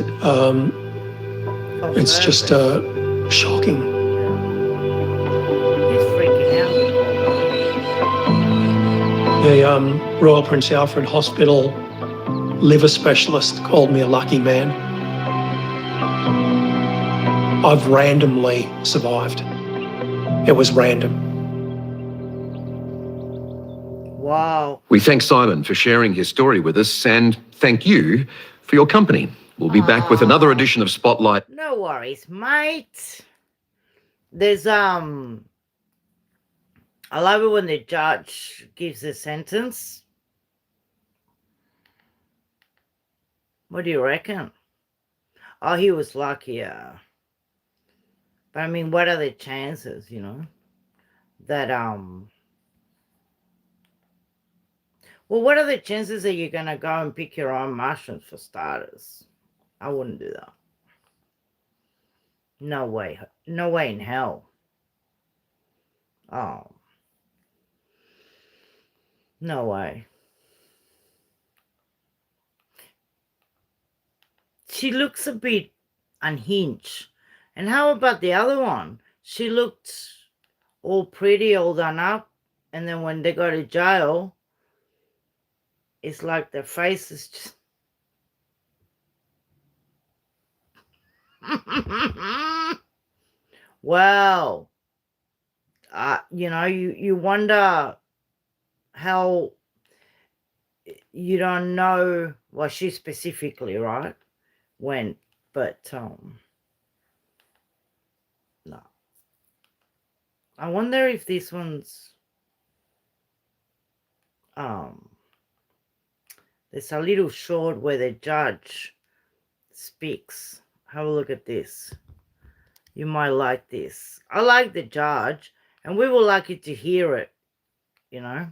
it's just shocking. He's freaking out. The Royal Prince Alfred Hospital liver specialist called me a lucky man. I've randomly survived. It was random. Wow. We thank Simon for sharing his story with us, and thank you for your company. We'll be back with another edition of Spotlight. No worries, mate. There's I love it when the judge gives a sentence. What do you reckon? Oh, he was luckier. But I mean, what are the chances, you know, that well, what are the chances that you're going to go and pick your own mushrooms for starters? I wouldn't do that. No way. No way in hell. Oh. No way. She looks a bit unhinged. And how about the other one? She looked all pretty, all done up. And then when they go to jail, it's like their face is just... Well, you know, you wonder how you don't know, well, she specifically, right, went, but no. I wonder if this one's there's a little short where the judge speaks. Have a look at this. You might like this. I like the judge, and we were lucky to hear it, you know.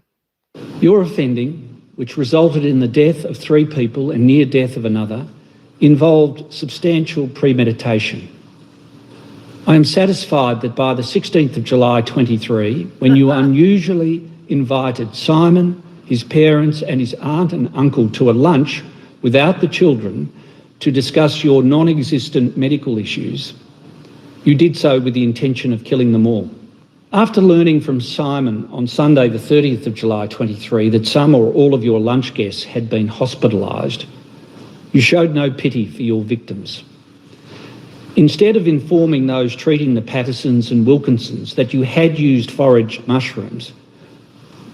Your offending, which resulted in the death of 3 people and near death of another, involved substantial premeditation. I am satisfied that by the 16th of July 23, when you unusually invited Simon, his parents and his aunt and uncle to a lunch without the children to discuss your non-existent medical issues, you did so with the intention of killing them all. After learning from Simon on Sunday the 30th of July 23 that some or all of your lunch guests had been hospitalised, you showed no pity for your victims. Instead of informing those treating the Pattersons and Wilkinsons that you had used foraged mushrooms,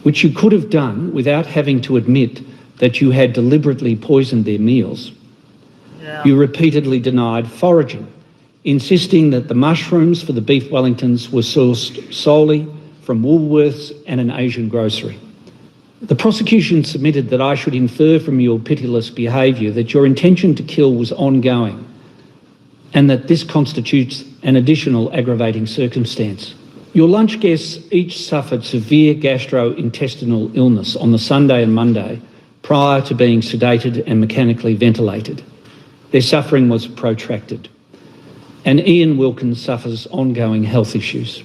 which you could have done without having to admit that you had deliberately poisoned their meals, you repeatedly denied foraging insisting that the mushrooms for the beef Wellingtons were sourced solely from Woolworths and an Asian grocery. The prosecution submitted that I should infer from your pitiless behaviour that your intention to kill was ongoing and that this constitutes an additional aggravating circumstance. Your lunch guests each suffered severe gastrointestinal illness on the Sunday and Monday prior to being sedated and mechanically ventilated. Their suffering was protracted, and Ian Wilkins suffers ongoing health issues.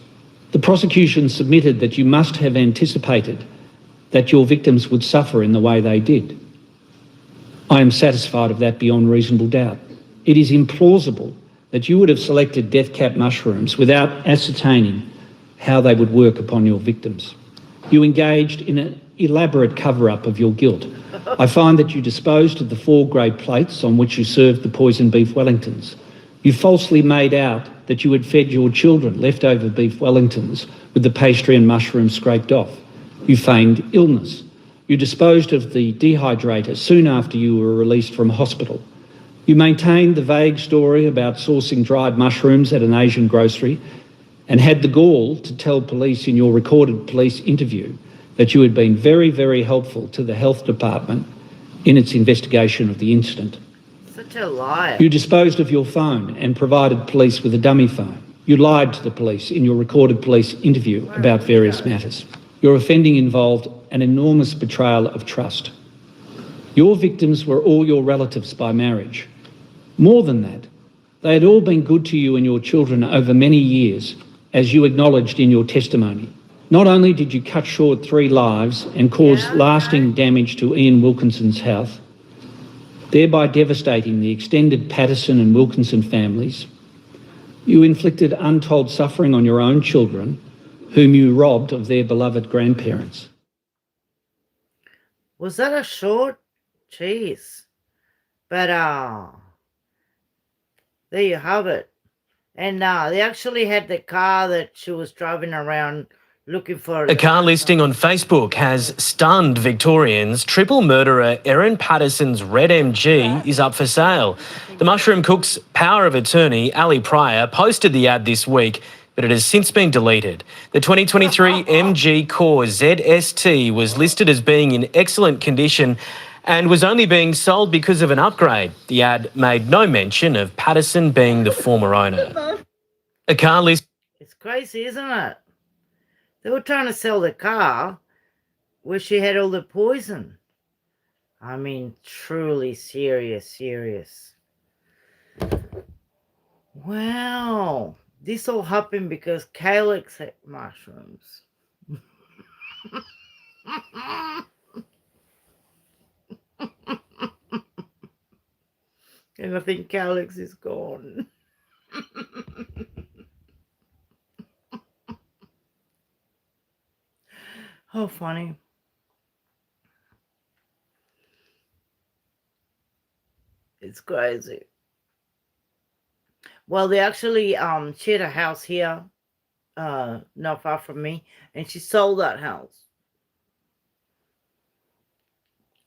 The prosecution submitted that you must have anticipated that your victims would suffer in the way they did. I am satisfied of that beyond reasonable doubt. It is implausible that you would have selected death cap mushrooms without ascertaining how they would work upon your victims. You engaged in an elaborate cover-up of your guilt. I find that you disposed of the 4 grey plates on which you served the poisoned beef Wellingtons. You falsely made out that you had fed your children leftover beef Wellingtons with the pastry and mushrooms scraped off. You feigned illness. You disposed of the dehydrator soon after you were released from hospital. You maintained the vague story about sourcing dried mushrooms at an Asian grocery and had the gall to tell police in your recorded police interview that you had been very, very helpful to the health department in its investigation of the incident. Such a liar. You disposed of your phone and provided police with a dummy phone. You lied to the police in your recorded police interview about various matters. Your offending involved an enormous betrayal of trust. Your victims were all your relatives by marriage. More than that, they had all been good to you and your children over many years, as you acknowledged in your testimony. Not only did you cut short 3 lives and cause lasting damage to Ian Wilkinson's health, thereby devastating the extended Patterson and Wilkinson families, you inflicted untold suffering on your own children, whom you robbed of their beloved grandparents. Was that a short? Jeez. But there you have it. And they actually had the car that she was driving around looking for. A car listing on Facebook has stunned Victorians. Triple murderer Erin Patterson's red MG is up for sale. The mushroom cook's power of attorney, Ali Pryor, posted the ad this week, but it has since been deleted. The 2023 MG Core ZST was listed as being in excellent condition and was only being sold because of an upgrade. The ad made no mention of Patterson being the former owner. A car list. It's crazy, isn't it? They were trying to sell the car where she had all the poison. I mean, truly serious. Wow. This all happened because Calyx had mushrooms. And I think Calyx is gone. How funny. It's crazy. Well, they actually she had a house here, not far from me, and she sold that house.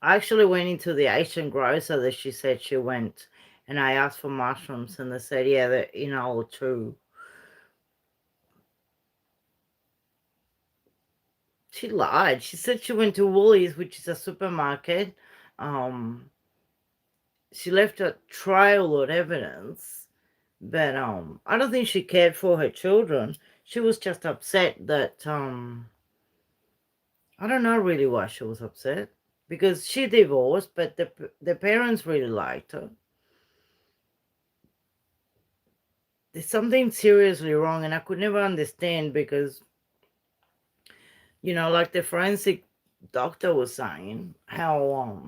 I actually went into the Asian grocer that she said she went, and I asked for mushrooms, and they said, yeah, they're all true. She lied. She said she went to Woolies, which is a supermarket. She left a trail of evidence, but I don't think she cared for her children. She was just upset that I don't know really why she was upset, because she divorced, but the parents really liked her. There's something seriously wrong, and I could never understand, because like the forensic doctor was saying, how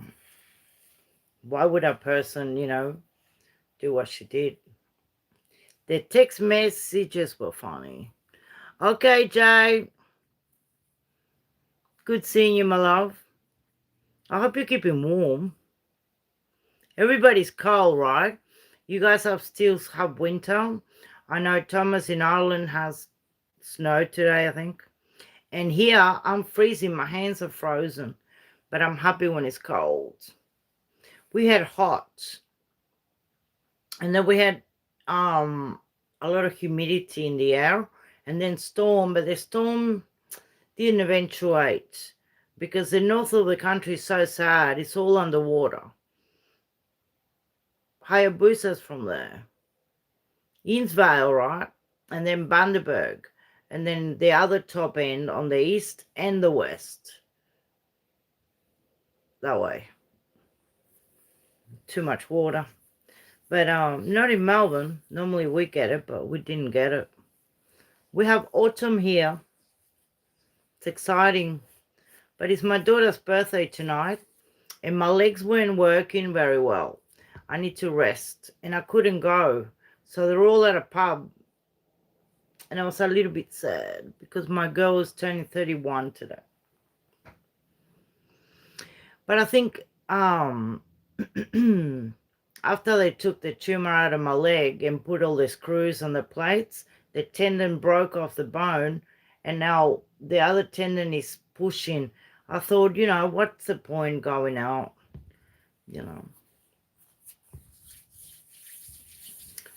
why would a person do what she did? The text messages were funny. Okay, Jay, good seeing you, my love. I hope you're keeping warm. Everybody's cold, right? You guys still have winter. I know Thomas in Ireland has snow today, I think. And here, I'm freezing. My hands are frozen. But I'm happy when it's cold. We had hot. And then we had a lot of humidity in the air, and then storm, but the storm didn't eventuate because the north of the country is so sad. It's all underwater. Hayabusa's from there. Innsvale, right? And then Bundaberg. And then the other top end on the east and the west. That way. Too much water. But not in Melbourne. Normally we get it, but we didn't get it. We have autumn here. It's exciting. But it's my daughter's birthday tonight, and my legs weren't working very well. I need to rest, and I couldn't go. So they're all at a pub, and I was a little bit sad because my girl was turning 31 today. But I think after they took the tumor out of my leg and put all the screws on the plates, the tendon broke off the bone, and now the other tendon is pushing. I thought, you know, what's the point going out? You know.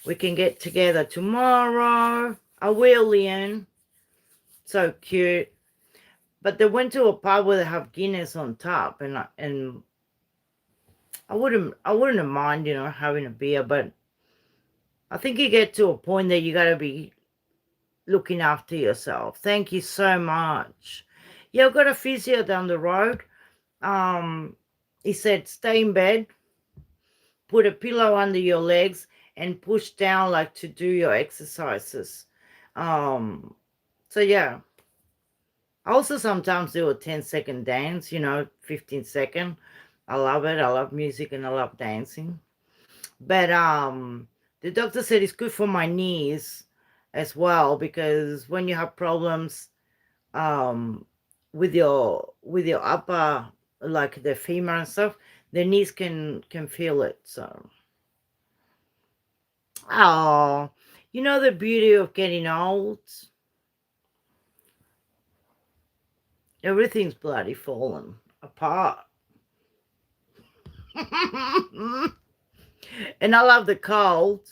We can get together tomorrow. I will, Leanne. So cute. But they went to a pub where they have Guinness on top, and I wouldn't mind, you know, having a beer, but I think you get to a point that you gotta be looking after yourself. Thank you so much. Yeah, I've got a physio down the road. He said stay in bed, put a pillow under your legs, and push down like to do your exercises. So yeah. I also sometimes do a 10-second dance, you know, 15-second. I love it. I love music and I love dancing. But the doctor said it's good for my knees as well, because when you have problems with your upper, like the femur and stuff, the knees can feel it. So you know the beauty of getting old? Everything's bloody fallen apart. And I love the cold.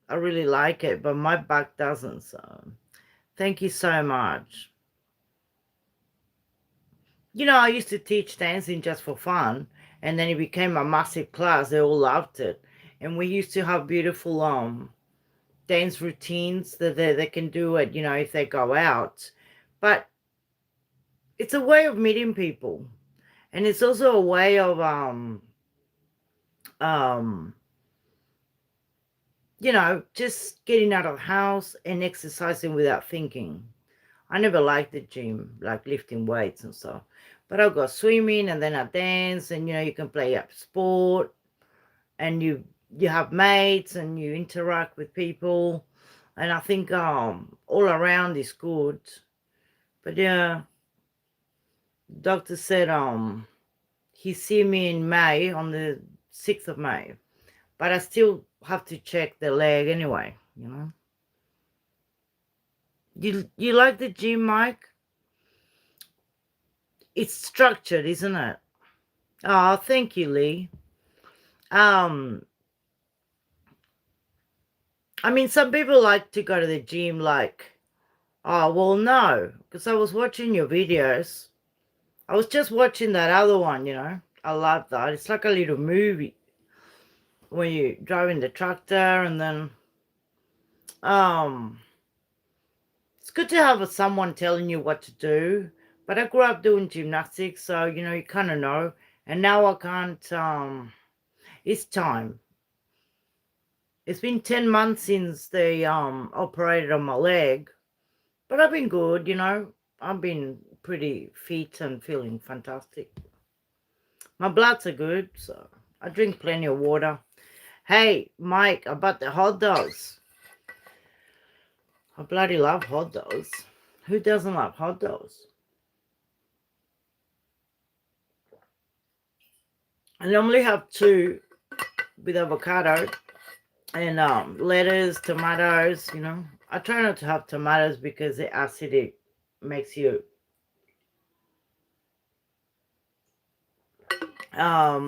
I really like it, but my back doesn't. So thank you so much. You know, I used to teach dancing just for fun, and then it became a massive class. They all loved it. And we used to have beautiful dance routines that they can do it, you know, if they go out. But it's a way of meeting people, and it's also a way of you know, just getting out of the house and exercising without thinking. I never liked the gym, like lifting weights and stuff, but I'll go swimming and then I dance, and you know, you can play up sport, and you have mates and you interact with people, and I think all around is good. But yeah, doctor said he see me in May, on the 6th of May, but I still have to check the leg anyway, you know. You like the gym, Mike? It's structured, isn't it? Oh, thank you, Lee. I mean, some people like to go to the gym like, oh, well, no, because I was watching your videos. I was just watching that other one, you know. I love that. It's like a little movie when you're driving the tractor, and then it's good to have someone telling you what to do. But I grew up doing gymnastics, so, you know, you kind of know. And now I can't, it's time. It's been 10 months since they operated on my leg, but I've been good, you know. I've been pretty fit and feeling fantastic. My bloods are good, so I drink plenty of water. Hey, Mike, about the hot dogs. I bloody love hot dogs. Who doesn't love hot dogs? I normally have 2 with avocado and lettuce, tomatoes, you know. I try not to have tomatoes because the acidity makes you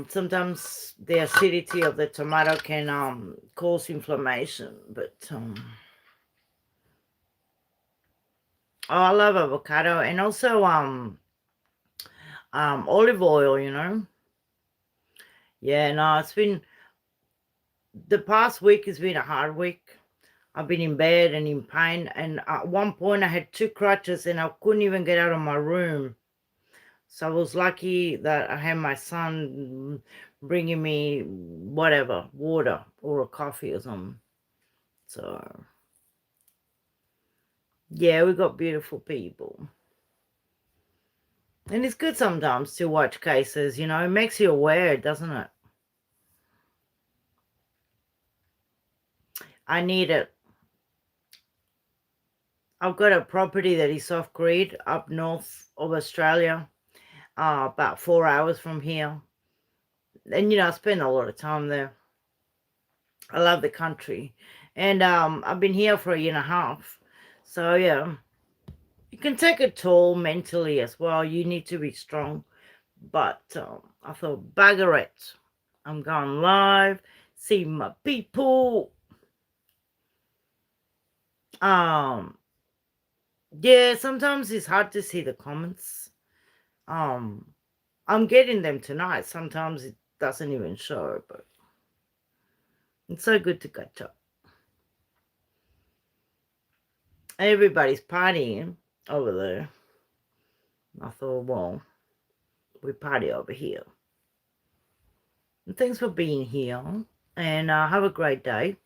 sometimes the acidity of the tomato can cause inflammation, but Oh, I love avocado and also olive oil, you know. Yeah, no, it's been the past week has been a hard week. I've been in bed and in pain, and at one point I had 2 crutches and I couldn't even get out of my room. So I was lucky that I had my son bringing me whatever, water or a coffee or something. So, yeah, we got beautiful people. And it's good sometimes to watch cases, you know, it makes you aware, doesn't it? I need it. I've got a property that is off grid up north of Australia, about 4 hours from here. And, you know, I spend a lot of time there. I love the country. And I've been here for a year and a half. So, yeah, it can take a toll mentally as well. You need to be strong. But I thought, bugger it. I'm going live, see my people. Yeah, sometimes it's hard to see the comments. I'm getting them tonight. Sometimes it doesn't even show, but it's so good to catch up. Everybody's partying over there. I thought, well, we party over here. And thanks for being here. And have a great day.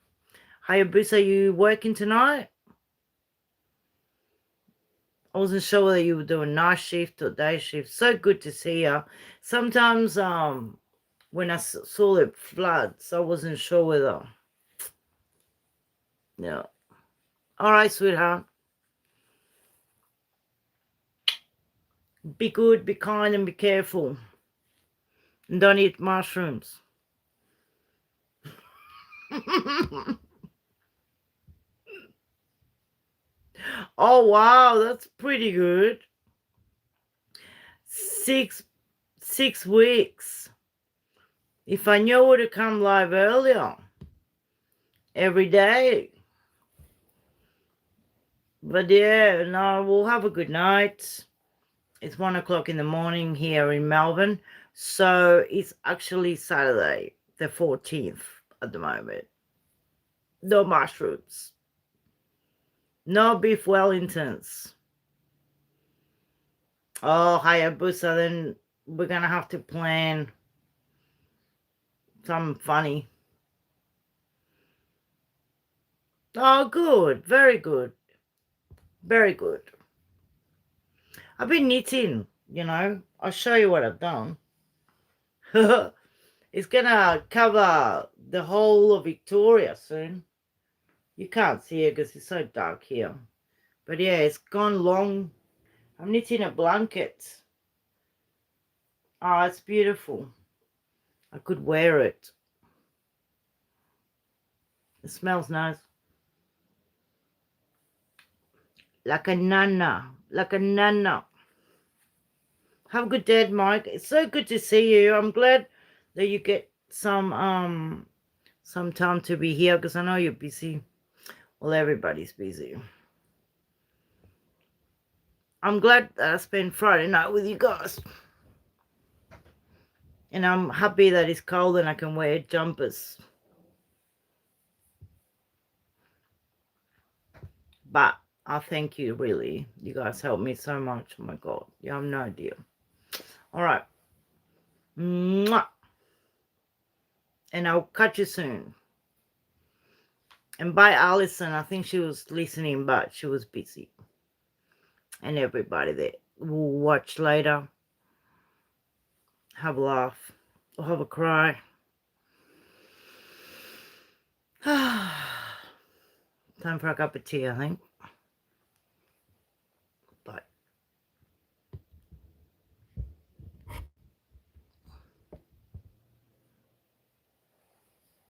Hayabusa, are you working tonight? I wasn't sure whether you were doing night shift or day shift. So good to see you. Sometimes when I saw the floods, I wasn't sure whether. Yeah. All right, sweetheart. Be good, be kind, and be careful. And don't eat mushrooms. Oh, wow, that's pretty good. 6 weeks. If I knew I would have come live earlier. Every day. But yeah, no, we'll have a good night. It's 1 o'clock in the morning here in Melbourne. So it's actually Saturday, the 14th at the moment. No mushrooms. No beef Wellingtons. Oh, Hayabusa, then we're going to have to plan something funny. Oh, good. Very good. Very good. I've been knitting, you know. I'll show you what I've done. It's going to cover the whole of Victoria soon. You can't see it because it's so dark here. But yeah, it's gone long. I'm knitting a blanket. Oh, it's beautiful. I could wear it. It smells nice. Like a nana. Like a nana. Have a good day, Mike. It's so good to see you. I'm glad that you get some time to be here because I know you're busy. Well, everybody's busy. I'm glad that I spent Friday night with you guys. And I'm happy that it's cold and I can wear jumpers. But I thank you, really. You guys helped me so much. Oh, my God. You have no idea. All right. Mwah. And I'll catch you soon. And bye, Alison. I think she was listening, but she was busy. And everybody that will watch later. Have a laugh. Or have a cry. Time for a cup of tea, I think.